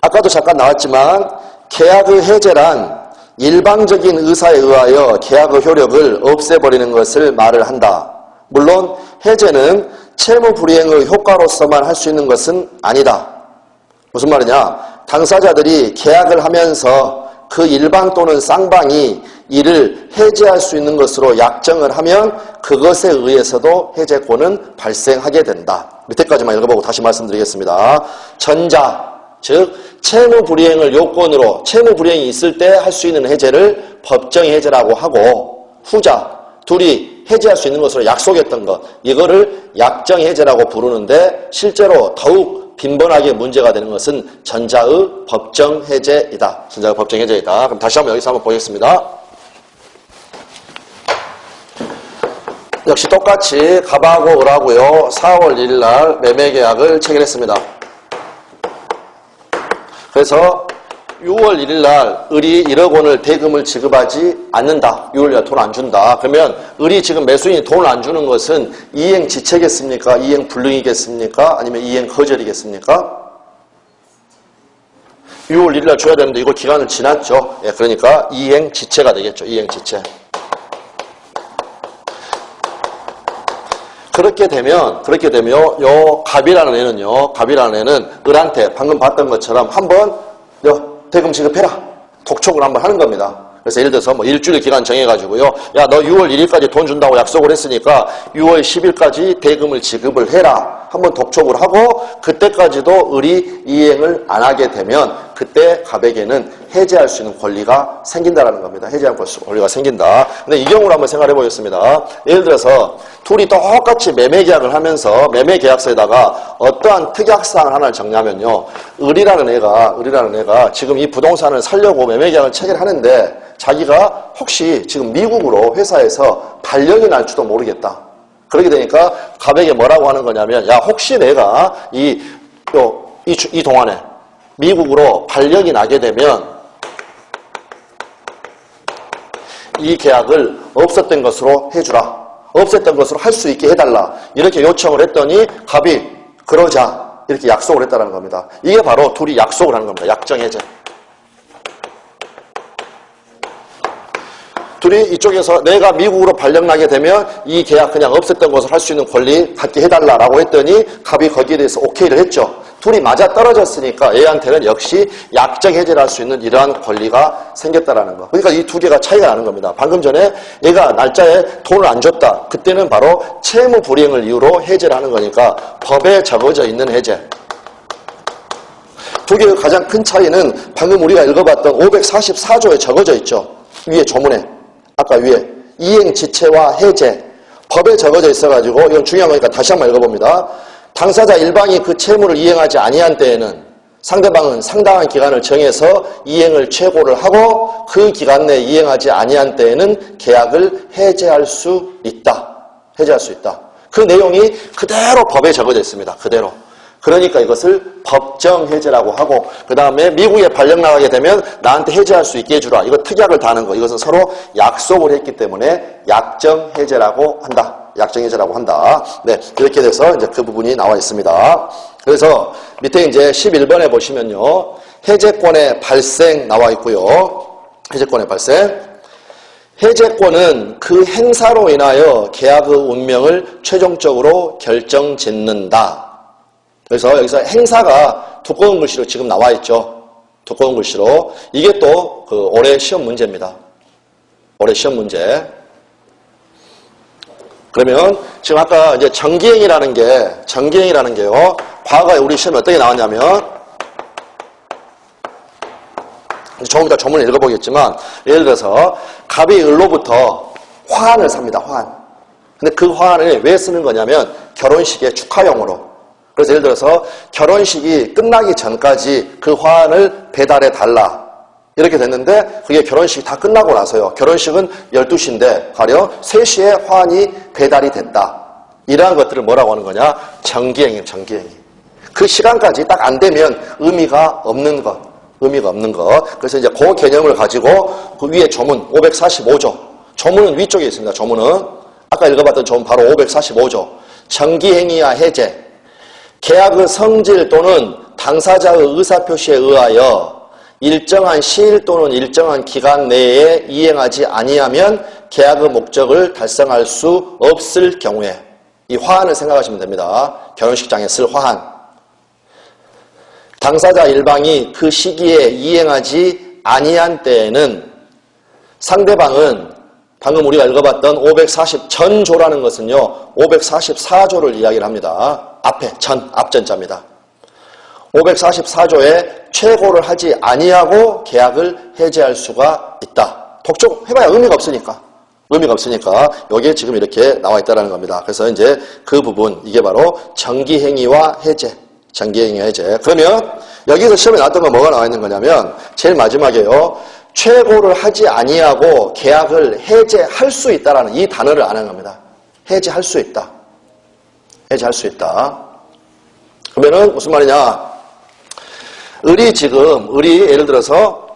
아까도 잠깐 나왔지만 계약의 해제란 일방적인 의사에 의하여 계약의 효력을 없애버리는 것을 말을 한다. 물론 해제는 채무불이행의 효과로서만 할 수 있는 것은 아니다. 무슨 말이냐? 당사자들이 계약을 하면서 그 일방 또는 쌍방이 이를 해제할 수 있는 것으로 약정을 하면 그것에 의해서도 해제권은 발생하게 된다. 밑에까지만 읽어보고 다시 말씀드리겠습니다. 전자, 즉 채무불이행을 요건으로 채무불이행이 있을 때 할 수 있는 해제를 법정해제라고 하고, 후자, 둘이 해제할 수 있는 것으로 약속했던 것, 이거를 약정해제라고 부르는데 실제로 더욱 빈번하게 문제가 되는 것은 전자의 법정해제이다. 전자의 법정해제이다. 그럼 다시 한번 여기서 한번 보겠습니다. 역시 똑같이 갑하고 을하고요. 4월 1일 날 매매계약을 체결했습니다. 그래서 6월 1일 날 을이 1억 원을 대금을 지급하지 않는다. 6월 1일 날 돈 안 준다. 그러면 을이 지금 매수인이 돈을 안 주는 것은 이행 지체겠습니까? 이행 불능이겠습니까? 아니면 이행 거절이겠습니까? 6월 1일 날 줘야 되는데 이거 기간을 지났죠. 예, 그러니까 이행 지체가 되겠죠. 이행 지체. 그렇게 되면 요 갑이라는 애는 을한테 방금 봤던 것처럼 한번 대금 지급해라. 독촉을 한번 하는 겁니다. 그래서 예를 들어서 뭐 일주일 기간 정해가지고요. 야, 너 6월 1일까지 돈 준다고 약속을 했으니까 6월 10일까지 대금을 지급을 해라. 한번 독촉을 하고 그때까지도 을이 이행을 안 하게 되면 그때 갑에게는 해제할 수 있는 권리가 생긴다라는 겁니다. 해제할 권리가 생긴다. 근데 이 경우를 한번 생각해 보겠습니다. 예를 들어서 둘이 똑같이 매매계약을 하면서 매매계약서에다가 어떠한 특약사항을 하나를 정리하면요. 을이라는 애가 지금 이 부동산을 살려고 매매계약을 체결하는데 자기가 혹시 지금 미국으로 회사에서 발령이 날지도 모르겠다. 그렇게 되니까 갑에게 뭐라고 하는 거냐면, 야, 혹시 내가 이 동안에 미국으로 발령이 나게 되면 이 계약을 없었던 것으로 해주라. 없었던 것으로 할 수 있게 해달라. 이렇게 요청을 했더니 갑이 그러자 이렇게 약속을 했다는 겁니다. 이게 바로 둘이 약속을 하는 겁니다. 약정해제. 둘이 이쪽에서 내가 미국으로 발령나게 되면 이 계약 그냥 없었던 것을 할 수 있는 권리 갖게 해달라라고 했더니 갑이 거기에 대해서 오케이를 했죠. 둘이 맞아떨어졌으니까 얘한테는 역시 약정해제를 할 수 있는 이러한 권리가 생겼다라는 거. 그러니까 이 두 개가 차이가 나는 겁니다. 방금 전에 얘가 날짜에 돈을 안 줬다. 그때는 바로 채무 불이행을 이유로 해제를 하는 거니까 법에 적어져 있는 해제. 두 개의 가장 큰 차이는 방금 우리가 읽어봤던 544조에 적어져 있죠. 위에 조문에. 아까 위에 이행 지체와 해제 법에 적어져 있어가지고 이건 중요한 거니까 다시 한번 읽어봅니다. 당사자 일방이 그 채무를 이행하지 아니한 때에는 상대방은 상당한 기간을 정해서 이행을 최고를 하고 그 기간 내에 이행하지 아니한 때에는 계약을 해제할 수 있다. 해제할 수 있다. 그 내용이 그대로 법에 적어져 있습니다. 그대로. 그러니까 이것을 법정해제라고 하고 그 다음에 미국에 발령 나가게 되면 나한테 해제할 수 있게 해주라. 이거 특약을 다는 거. 이것은 서로 약속을 했기 때문에 약정해제라고 한다. 약정해제라고 한다. 네, 이렇게 돼서 이제 그 부분이 나와 있습니다. 그래서 밑에 이제 11번에 보시면요. 해제권의 발생 나와 있고요. 해제권의 발생. 해제권은 그 행사로 인하여 계약의 운명을 최종적으로 결정짓는다. 그래서 여기서 행사가 두꺼운 글씨로 지금 나와 있죠. 두꺼운 글씨로. 이게 또 올해 시험 문제입니다. 올해 시험 문제. 그러면 지금 아까 이제 정기행이라는 게요. 과거에 우리 시험에 어떻게 나왔냐면 조금 이따 조문을 읽어보겠지만 예를 들어서 갑이 을로부터 화환을 삽니다. 화환. 근데 그 화환을 왜 쓰는 거냐면 결혼식의 축하용으로. 그래서 예를 들어서 결혼식이 끝나기 전까지 그 화환을 배달해 달라. 이렇게 됐는데 그게 결혼식이 다 끝나고 나서요. 결혼식은 12시인데 가령 3시에 화환이 배달이 됐다. 이러한 것들을 뭐라고 하는 거냐? 정기행위, 정기행위. 그 시간까지 딱 안 되면 의미가 없는 것. 의미가 없는 것. 그래서 이제 그 개념을 가지고 그 위에 조문 545조. 조문은 위쪽에 있습니다. 조문은. 아까 읽어봤던 조문 바로 545조. 정기행위와 해제. 계약의 성질 또는 당사자의 의사표시에 의하여 일정한 시일 또는 일정한 기간 내에 이행하지 아니하면 계약의 목적을 달성할 수 없을 경우에 이 화환을 생각하시면 됩니다. 결혼식장에 쓸 화환. 당사자 일방이 그 시기에 이행하지 아니한 때에는 상대방은 방금 우리가 읽어봤던 540전조라는 것은요. 544조를 이야기를 합니다. 앞에 앞전자입니다. 544조에 최고를 하지 아니하고 계약을 해제할 수가 있다. 독촉해봐야 의미가 없으니까. 의미가 없으니까 여기에 지금 이렇게 나와 있다는 겁니다. 그래서 이제 그 부분, 이게 바로 정기행위와 해제. 정기행위와 해제. 그러면 여기서 시험에 나왔던 건 뭐가 나와 있는 거냐면 제일 마지막에요. 최고를 하지 아니하고 계약을 해제할 수 있다라는 이 단어를 안 하는 겁니다. 해제할 수 있다. 해제할 수 있다. 그러면은 무슨 말이냐? 예를 들어서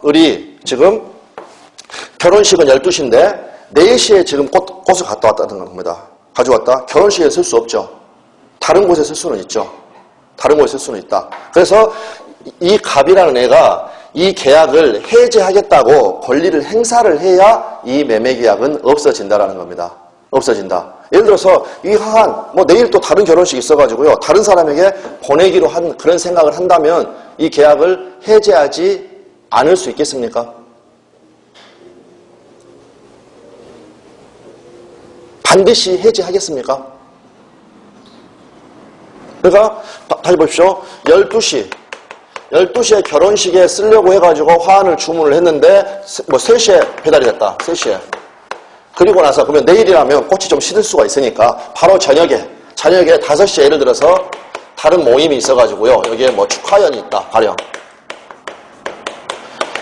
지금 결혼식은 12시인데 4시에 지금 꽃을 갖다 왔다는 겁니다. 가져왔다. 결혼식에 쓸 수 없죠. 다른 곳에 쓸 수는 있죠. 다른 곳에 쓸 수는 있다. 그래서 이 갑이라는 애가 이 계약을 해제하겠다고 권리를 행사를 해야 이 매매 계약은 없어진다라는 겁니다. 없어진다. 예를 들어서 이 화환, 내일 또 다른 결혼식이 있어가지고요. 다른 사람에게 보내기로 한 그런 생각을 한다면 이 계약을 해제하지 않을 수 있겠습니까? 반드시 해제하겠습니까? 그러니까 다시 보십시오. 12시에 결혼식에 쓰려고 해가지고 화환을 주문을 했는데 3시에 배달이 됐다. 3시에. 그리고 나서 그러면 내일이라면 꽃이 좀 시들 수가 있으니까 바로 저녁에 5시에 예를 들어서 다른 모임이 있어가지고요. 여기에 축하연이 있다. 가령.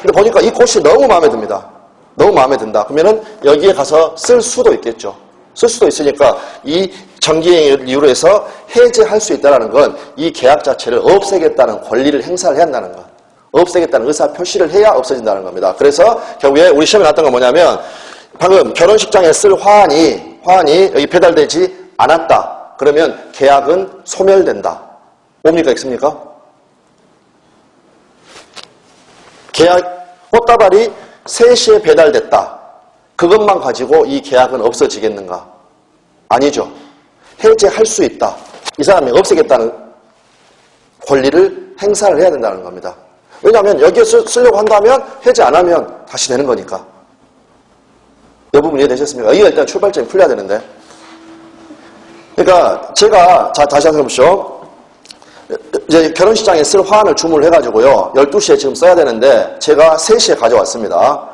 근데 보니까 이 꽃이 너무 마음에 듭니다. 너무 마음에 든다. 그러면은 여기에 가서 쓸 수도 있겠죠. 쓸 수도 있으니까 이 정기행위를 이유로 해서 해제할 수 있다는 건 이 계약 자체를 없애겠다는 권리를 행사를 해야 한다는 것. 없애겠다는 의사 표시를 해야 없어진다는 겁니다. 그래서 결국에 우리 시험에 나왔던 건 뭐냐면 방금 결혼식장에 쓸 화환이 여기 배달되지 않았다. 그러면 계약은 소멸된다. 뭡니까? 있습니까? 꽃다발이 3시에 배달됐다. 그것만 가지고 이 계약은 없어지겠는가? 아니죠. 해제할 수 있다. 이 사람이 없애겠다는 권리를 행사를 해야 된다는 겁니다. 왜냐하면 여기에 쓰려고 한다면 해제 안 하면 다시 되는 거니까. 이 부분 이해되셨습니까? 여기가 일단 출발점이 풀려야 되는데. 그러니까 제가 다시 한번 해보시죠. 이제 결혼식장에 쓸 화환을 주문을 해가지고요. 12시에 지금 써야 되는데 제가 3시에 가져왔습니다.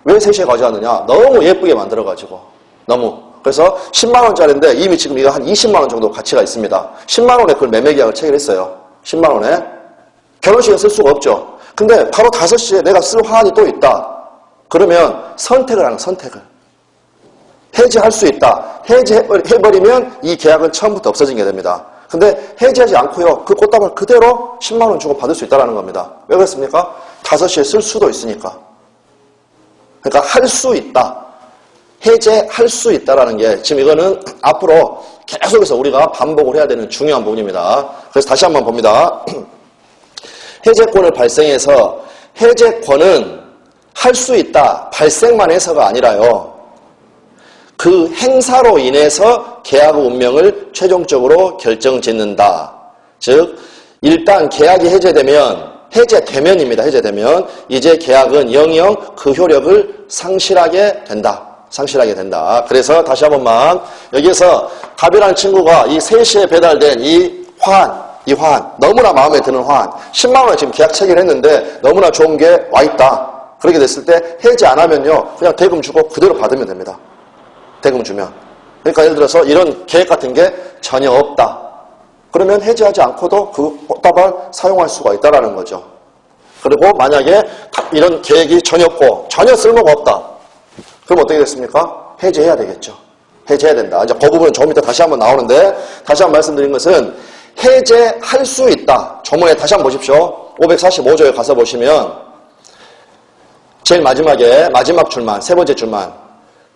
왜 3시에 가져왔느냐? 너무 예쁘게 만들어가지고. 너무. 그래서 10만원짜리인데 이미 지금 이거 한 20만원 정도 가치가 있습니다. 10만원에 그걸 매매계약을 체결했어요. 10만원에. 결혼식에 쓸 수가 없죠. 근데 바로 5시에 내가 쓸 화환이 또 있다. 그러면 선택을 하는 선택을. 해지할 수 있다. 해지해버리면 이 계약은 처음부터 없어지게 됩니다. 근데 해지하지 않고요. 그 꽃다발 그대로 10만원 주고 받을 수 있다는 겁니다. 왜 그렇습니까? 5시에 쓸 수도 있으니까. 그러니까 할 수 있다. 해제할 수 있다는 게 지금 이거는 앞으로 계속해서 우리가 반복을 해야 되는 중요한 부분입니다. 그래서 다시 한번 봅니다. 해제권을 발생해서 해제권은 할 수 있다. 발생만 해서가 아니라요. 그 행사로 인해서 계약의 운명을 최종적으로 결정짓는다. 즉 일단 계약이 해제되면입니다. 해제되면 이제 계약은 영영 그 효력을 상실하게 된다. 그래서 다시 한 번만 여기에서 갑이라는 친구가 이 3시에 배달된 이 화환 너무나 마음에 드는 화환 10만원에 지금 계약 체결했는데 너무나 좋은 게 와있다. 그렇게 됐을 때 해지 안 하면요. 그냥 대금 주고 그대로 받으면 됩니다. 대금 주면. 그러니까 예를 들어서 이런 계획 같은 게 전혀 없다. 그러면 해지하지 않고도 그 꽃다발 사용할 수가 있다라는 거죠. 그리고 만약에 이런 계획이 전혀 없고 전혀 쓸모가 없다. 그럼 어떻게 됐습니까? 해지해야 되겠죠. 해지해야 된다. 이제 그 부분은 조금 이따 다시 한번 나오는데 다시 한번 말씀드린 것은 해제할 수 있다. 조문에 다시 한번 보십시오. 545조에 가서 보시면 제일 마지막에 마지막 줄만, 세 번째 줄만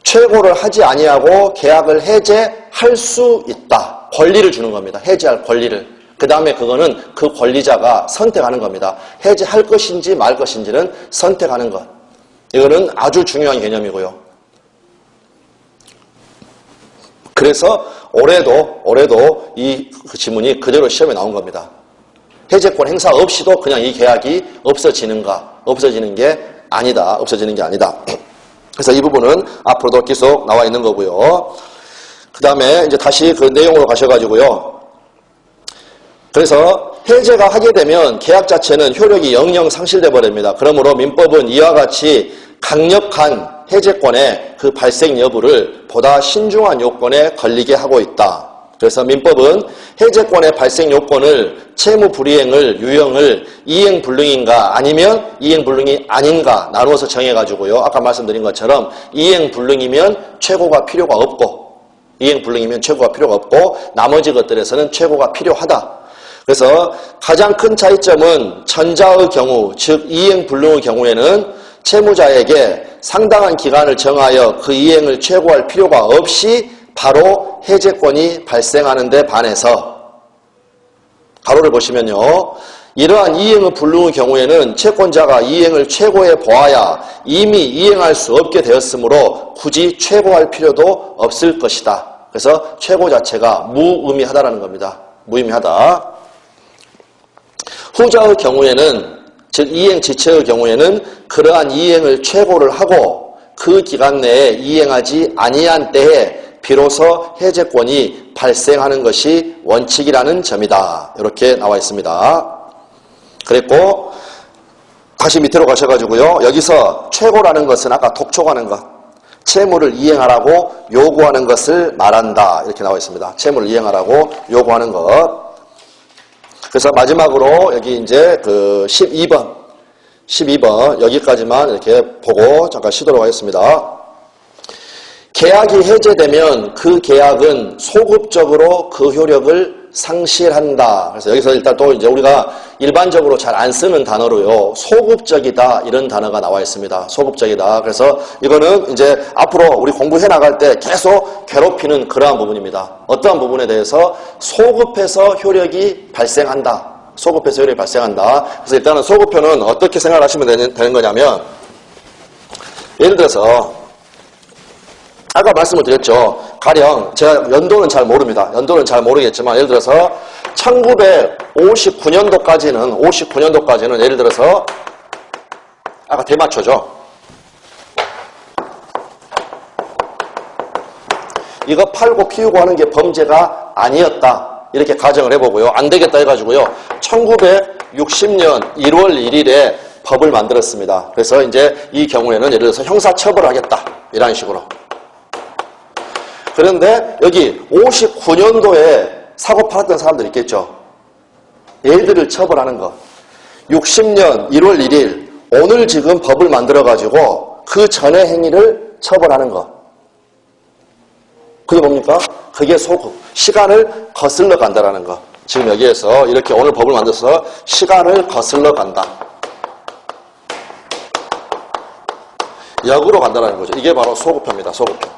최고를 하지 아니하고 계약을 해제할 수 있다. 권리를 주는 겁니다. 해제할 권리를. 그 다음에 그거는 그 권리자가 선택하는 겁니다. 해제할 것인지 말 것인지는 선택하는 것. 이거는 아주 중요한 개념이고요. 그래서 올해도 이 지문이 그대로 시험에 나온 겁니다. 해제권 행사 없이도 그냥 이 계약이 없어지는 게 아니다. 그래서 이 부분은 앞으로도 계속 나와 있는 거고요. 그 다음에 이제 다시 그 내용으로 가셔가지고요. 그래서 해제가 하게 되면 계약 자체는 효력이 영영 상실돼 버립니다. 그러므로 민법은 이와 같이 강력한 해제권의 그 발생 여부를 보다 신중한 요건에 걸리게 하고 있다. 그래서 민법은 해제권의 발생 요건을 채무 불이행을 유형을 이행불능인가 아니면 이행불능이 아닌가 나누어서 정해가지고요. 아까 말씀드린 것처럼 이행불능이면 최고가 필요가 없고 나머지 것들에서는 최고가 필요하다. 그래서 가장 큰 차이점은 전자의 경우, 즉 이행불능의 경우에는 채무자에게 상당한 기간을 정하여 그 이행을 최고할 필요가 없이 바로 해제권이 발생하는 데 반해서 가로를 보시면요. 이러한 이행의 불능의 경우에는 채권자가 이행을 최고해 보아야 이미 이행할 수 없게 되었으므로 굳이 최고할 필요도 없을 것이다. 그래서 최고 자체가 무의미하다라는 겁니다. 무의미하다. 후자의 경우에는 즉 이행 지체의 경우에는 그러한 이행을 최고를 하고 그 기간 내에 이행하지 아니한 때에 비로소 해제권이 발생하는 것이 원칙이라는 점이다. 이렇게 나와 있습니다. 그랬고 다시 밑으로 가셔가지고요. 여기서 최고라는 것은 아까 독촉하는 것, 채무를 이행하라고 요구하는 것을 말한다. 이렇게 나와 있습니다. 채무를 이행하라고 요구하는 것. 그래서 마지막으로 여기 이제 그 12번 여기까지만 이렇게 보고 잠깐 쉬도록 하겠습니다. 계약이 해제되면 그 계약은 소급적으로 그 효력을 상실한다. 그래서 여기서 일단 또 이제 우리가 일반적으로 잘 안 쓰는 단어로요. 소급적이다 이런 단어가 나와 있습니다. 소급적이다. 그래서 이거는 이제 앞으로 우리 공부해 나갈 때 계속 괴롭히는 그러한 부분입니다. 어떠한 부분에 대해서 소급해서 효력이 발생한다. 소급해서 효력이 발생한다. 그래서 일단은 소급효는 어떻게 생각하시면 되는 거냐면 예를 들어서 아까 말씀을 드렸죠. 가령 제가 연도는 잘 모릅니다. 연도는 잘 모르겠지만 예를 들어서 1959년도까지는 예를 들어서 아까 대마초죠. 이거 팔고 피우고 하는 게 범죄가 아니었다. 이렇게 가정을 해보고요. 안 되겠다 해가지고요. 1960년 1월 1일에 법을 만들었습니다. 그래서 이제 이 경우에는 예를 들어서 형사처벌하겠다. 이런 식으로. 그런데 여기 59년도에 사고 팔았던 사람들 있겠죠. 얘들을 처벌하는 거. 60년 1월 1일 오늘 지금 법을 만들어가지고 그 전의 행위를 처벌하는 거. 그게 뭡니까? 그게 소급. 시간을 거슬러 간다라는 거. 지금 여기에서 이렇게 오늘 법을 만들어서 시간을 거슬러 간다. 역으로 간다라는 거죠. 이게 바로 소급표입니다. 소급표.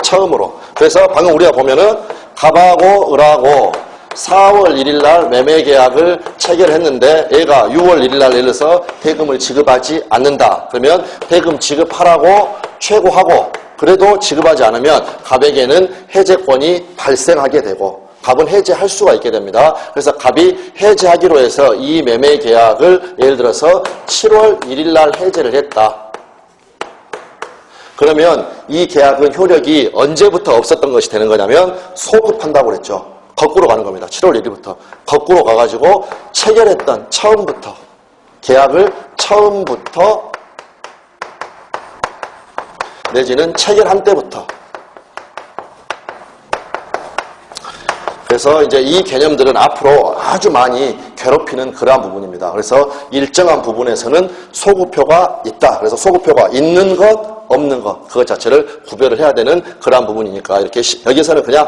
처음으로. 그래서 방금 우리가 보면은 갑하고 을하고 4월 1일 날 매매 계약을 체결했는데 얘가 6월 1일 날 예를 들어서 대금을 지급하지 않는다. 그러면 대금 지급하라고 최고하고 그래도 지급하지 않으면 갑에게는 해제권이 발생하게 되고 갑은 해제할 수가 있게 됩니다. 그래서 갑이 해제하기로 해서 이 매매 계약을 예를 들어서 7월 1일 날 해제를 했다. 그러면 이 계약은 효력이 언제부터 없었던 것이 되는 거냐면 소급한다고 그랬죠. 거꾸로 가는 겁니다. 7월 1일부터. 거꾸로 가가지고 체결했던 처음부터 계약을 처음부터 내지는 체결한 때부터. 그래서 이제 이 개념들은 앞으로 아주 많이 괴롭히는 그러한 부분입니다. 그래서 일정한 부분에서는 소급표가 있다. 그래서 소급표가 있는 것, 없는 것, 그것 자체를 구별을 해야 되는 그러한 부분이니까 이렇게 여기서는 그냥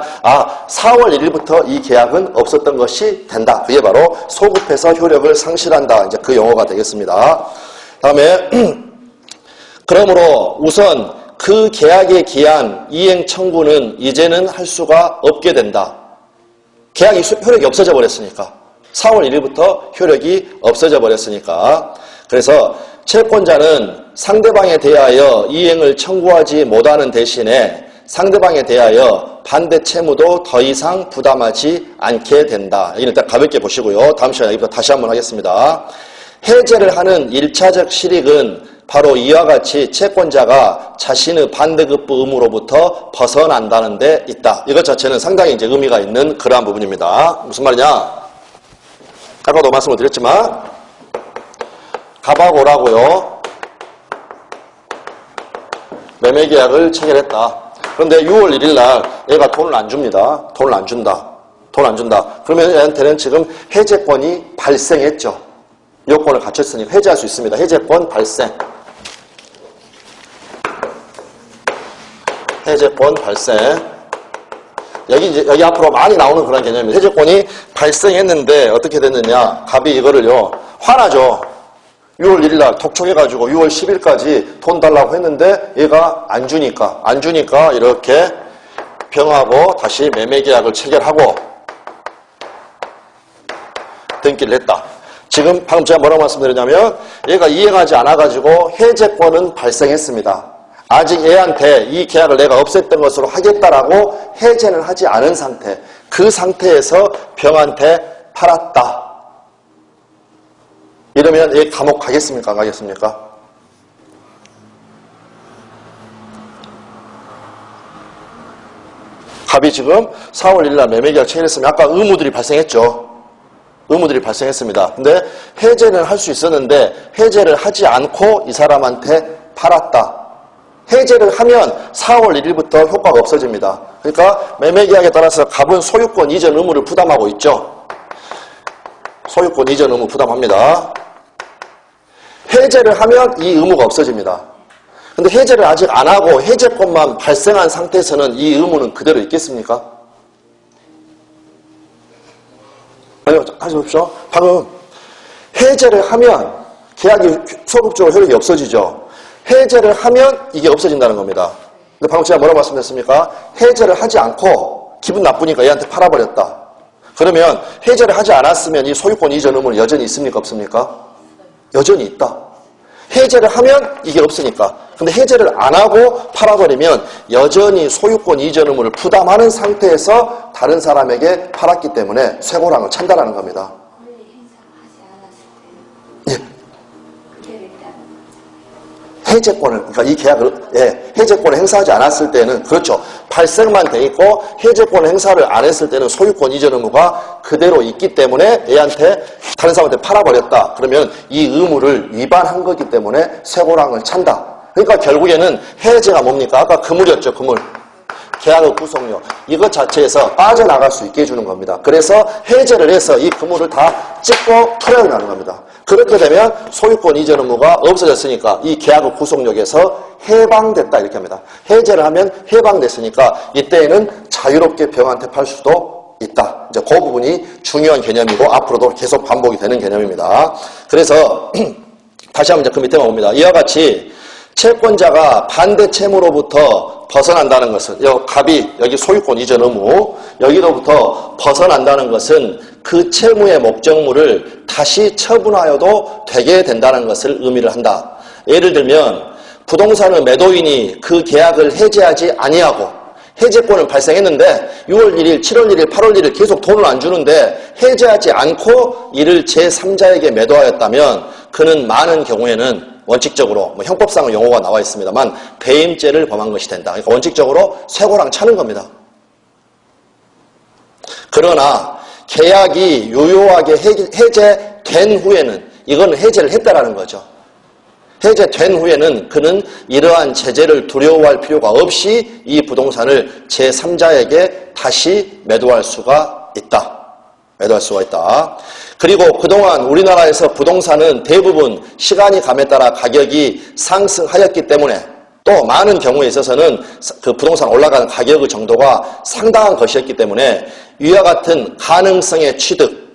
4월 1일부터 이 계약은 없었던 것이 된다. 그게 바로 소급해서 효력을 상실한다. 이제 그 용어가 되겠습니다. 다음에 그러므로 우선 그 계약에 기한 이행 청구는 이제는 할 수가 없게 된다. 계약이 효력이 없어져 버렸으니까. 4월 1일부터 효력이 없어져 버렸으니까. 그래서 채권자는 상대방에 대하여 이행을 청구하지 못하는 대신에 상대방에 대하여 반대 채무도 더 이상 부담하지 않게 된다. 이건 일단 가볍게 보시고요. 다음 시간에 여기부터 다시 한번 하겠습니다. 해제를 하는 1차적 실익은 바로 이와 같이 채권자가 자신의 반대급부 의무로부터 벗어난다는 데 있다. 이것 자체는 상당히 이제 의미가 있는 그러한 부분입니다. 무슨 말이냐? 아까도 말씀을 드렸지만 갑하고라고요. 매매계약을 체결했다. 그런데 6월 1일 날 얘가 돈을 안 줍니다. 돈을 안 준다. 돈 안 준다. 그러면 얘한테는 지금 해제권이 발생했죠. 요건을 갖췄으니까 해제할 수 있습니다. 해제권 발생. 해제권 발생. 여기 앞으로 많이 나오는 그런 개념입니다. 해제권이 발생했는데 어떻게 됐느냐. 갑이 이거를요, 화나죠. 6월 1일 날 톡촉해가지고 6월 10일까지 돈 달라고 했는데 얘가 안 주니까 이렇게 병하고 다시 매매계약을 체결하고 등기를 했다. 지금 방금 제가 뭐라고 말씀드렸냐면 얘가 이행하지 않아가지고 해제권은 발생했습니다. 아직 얘한테 이 계약을 내가 없앴던 것으로 하겠다라고 해제는 하지 않은 상태. 그 상태에서 병한테 팔았다. 이러면 얘 감옥 가겠습니까? 안 가겠습니까? 갑이 지금 4월 1일 날 매매계약 체결했으면 아까 의무들이 발생했죠. 의무들이 발생했습니다. 근데 해제는 할 수 있었는데 해제를 하지 않고 이 사람한테 팔았다. 해제를 하면 4월 1일부터 효과가 없어집니다. 그러니까 매매계약에 따라서 갑은 소유권 이전 의무를 부담하고 있죠. 소유권 이전 의무 부담합니다. 해제를 하면 이 의무가 없어집니다. 근데 해제를 아직 안 하고 해제권만 발생한 상태에서는 이 의무는 그대로 있겠습니까? 아니요, 다시 보십시오. 방금 해제를 하면 계약이 소급적으로 효력이 없어지죠. 해제를 하면 이게 없어진다는 겁니다. 근데 방금 제가 뭐라고 말씀드렸습니까? 해제를 하지 않고 기분 나쁘니까 얘한테 팔아버렸다. 그러면 해제를 하지 않았으면 이 소유권 이전 의무는 여전히 있습니까? 없습니까? 여전히 있다. 해제를 하면 이게 없으니까. 근데 해제를 안 하고 팔아버리면 여전히 소유권 이전 의무를 부담하는 상태에서 다른 사람에게 팔았기 때문에 쇠고랑을 찬다라는 겁니다. 해제권을, 그러니까 이 계약을, 해제권을 행사하지 않았을 때는, 그렇죠. 발생만 돼 있고, 해제권을 행사를 안 했을 때는 소유권 이전 의무가 그대로 있기 때문에 얘한테, 다른 사람한테 팔아버렸다. 그러면 이 의무를 위반한 거기 때문에 쇠고랑을 찬다. 그러니까 결국에는 해제가 뭡니까? 아까 그물이었죠, 그물. 계약의 구속력. 이것 자체에서 빠져나갈 수 있게 해주는 겁니다. 그래서 해제를 해서 이 그물을 다 찍고 털어내는 겁니다. 그렇게 되면 소유권 이전 의무가 없어졌으니까 이 계약의 구속력에서 해방됐다 이렇게 합니다. 해제를 하면 해방됐으니까 이때에는 자유롭게 병한테 팔 수도 있다. 이제 그 부분이 중요한 개념이고 앞으로도 계속 반복이 되는 개념입니다. 그래서 다시 한번 이제 그 밑에만 봅니다. 이와 같이 채권자가 반대 채무로부터 벗어난다는 것은 갑이 여기 소유권 이전 의무 여기로부터 벗어난다는 것은 그 채무의 목적물을 다시 처분하여도 되게 된다는 것을 의미를 한다. 예를 들면 부동산의 매도인이 그 계약을 해제하지 아니하고 해제권은 발생했는데 6월 1일, 7월 1일, 8월 1일 계속 돈을 안 주는데 해제하지 않고 이를 제3자에게 매도하였다면 그는 많은 경우에는 원칙적으로 형법상의 용어가 나와 있습니다만 배임죄를 범한 것이 된다. 그러니까 원칙적으로 쇠고랑 차는 겁니다. 그러나 계약이 유효하게 해제된 후에는 이건 해제를 했다라는 거죠. 해제된 후에는 그는 이러한 제재를 두려워할 필요가 없이 이 부동산을 제3자에게 다시 매도할 수가 있다. 매도할 수가 있다. 그리고 그동안 우리나라에서 부동산은 대부분 시간이 감에 따라 가격이 상승하였기 때문에 또 많은 경우에 있어서는 그 부동산 올라가는 가격의 정도가 상당한 것이었기 때문에 위와 같은 가능성의 취득,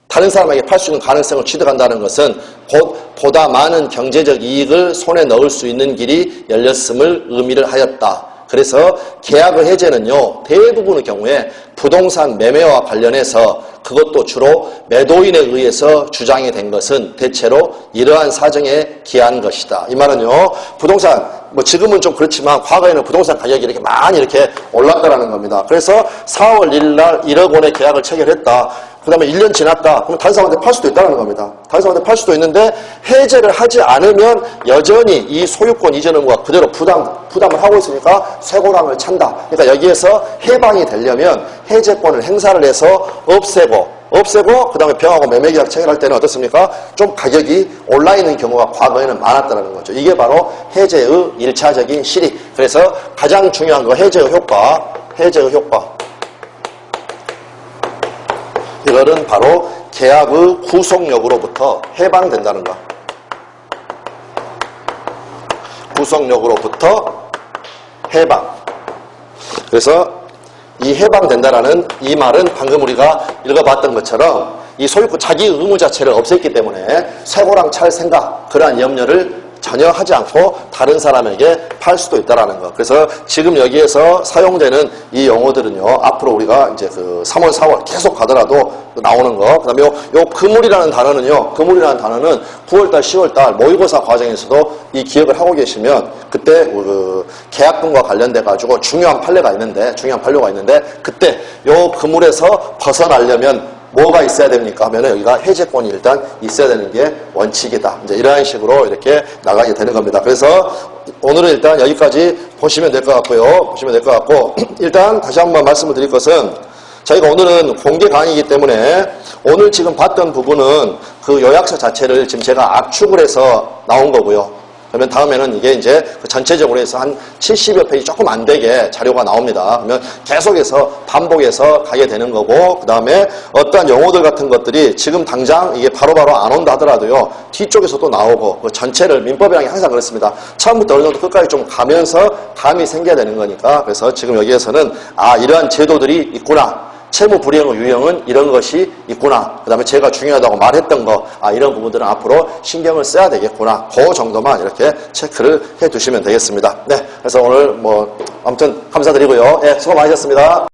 다른 사람에게 팔 수 있는 가능성을 취득한다는 것은 곧 보다 많은 경제적 이익을 손에 넣을 수 있는 길이 열렸음을 의미를 하였다. 그래서 계약의 해제는요, 대부분의 경우에 부동산 매매와 관련해서 그것도 주로 매도인에 의해서 주장이 된 것은 대체로 이러한 사정에 기한 것이다. 이 말은요, 부동산, 뭐 지금은 좀 그렇지만 과거에는 부동산 가격이 이렇게 많이 이렇게 올랐다라는 겁니다. 그래서 4월 1일 날 1억 원의 계약을 체결했다. 그 다음에 1년 지났다. 그럼 다른 사람한테 팔 수도 있다는 겁니다. 다른 사람한테 팔 수도 있는데 해제를 하지 않으면 여전히 이 소유권 이전 의무가 그대로 부담을 하고 있으니까 쇠고랑을 찬다. 그러니까 여기에서 해방이 되려면 해제권을 행사를 해서 없애고 그 다음에 병하고 매매계약 체결할 때는 어떻습니까? 좀 가격이 올라있는 경우가 과거에는 많았다는 거죠. 이게 바로 해제의 1차적인 실익. 그래서 가장 중요한 거 해제의 효과. 이거는 바로 계약의 구속력으로부터 해방된다는 거. 구속력으로부터 해방. 그래서 이 해방된다라는 이 말은 방금 우리가 읽어봤던 것처럼 이 소유권 자기 의무 자체를 없앴기 때문에 쇠고랑 찰 생각, 그러한 염려를 전혀 하지 않고 다른 사람에게 팔 수도 있다라는 거. 그래서 지금 여기에서 사용되는 이 용어들은요, 앞으로 우리가 이제 그 3월, 4월 계속 가더라도 나오는 거. 그 다음에 요 금물이라는 단어는요, 금물이라는 단어는 9월달, 10월달 모의고사 과정에서도 이 기억을 하고 계시면 그때 그 계약금과 관련돼가지고 중요한 판례가 있는데 그때 요 금물에서 벗어나려면 뭐가 있어야 됩니까? 하면은 여기가 해제권이 일단 있어야 되는 게 원칙이다. 이제 이러한 식으로 이렇게 나가게 되는 겁니다. 그래서 오늘은 일단 여기까지 보시면 될 것 같고요. 일단 다시 한번 말씀을 드릴 것은 저희가 오늘은 공개 강의이기 때문에 오늘 지금 봤던 부분은 그 요약서 자체를 지금 제가 압축을 해서 나온 거고요. 그러면 다음에는 이게 이제 전체적으로 해서 한 70여 페이지 조금 안 되게 자료가 나옵니다. 그러면 계속해서 반복해서 가게 되는 거고, 그 다음에 어떠한 용어들 같은 것들이 지금 당장 이게 바로바로 안 온다 하더라도요, 뒤쪽에서 또 나오고, 그 전체를 민법이라는 게 항상 그렇습니다. 처음부터 어느 정도 끝까지 좀 가면서 감이 생겨야 되는 거니까, 그래서 지금 여기에서는 이러한 제도들이 있구나. 채무 불이행의 유형은 이런 것이 있구나. 그 다음에 제가 중요하다고 말했던 거, 이런 부분들은 앞으로 신경을 써야 되겠구나. 그 정도만 이렇게 체크를 해 두시면 되겠습니다. 네. 그래서 오늘 아무튼 감사드리고요. 수고 많으셨습니다.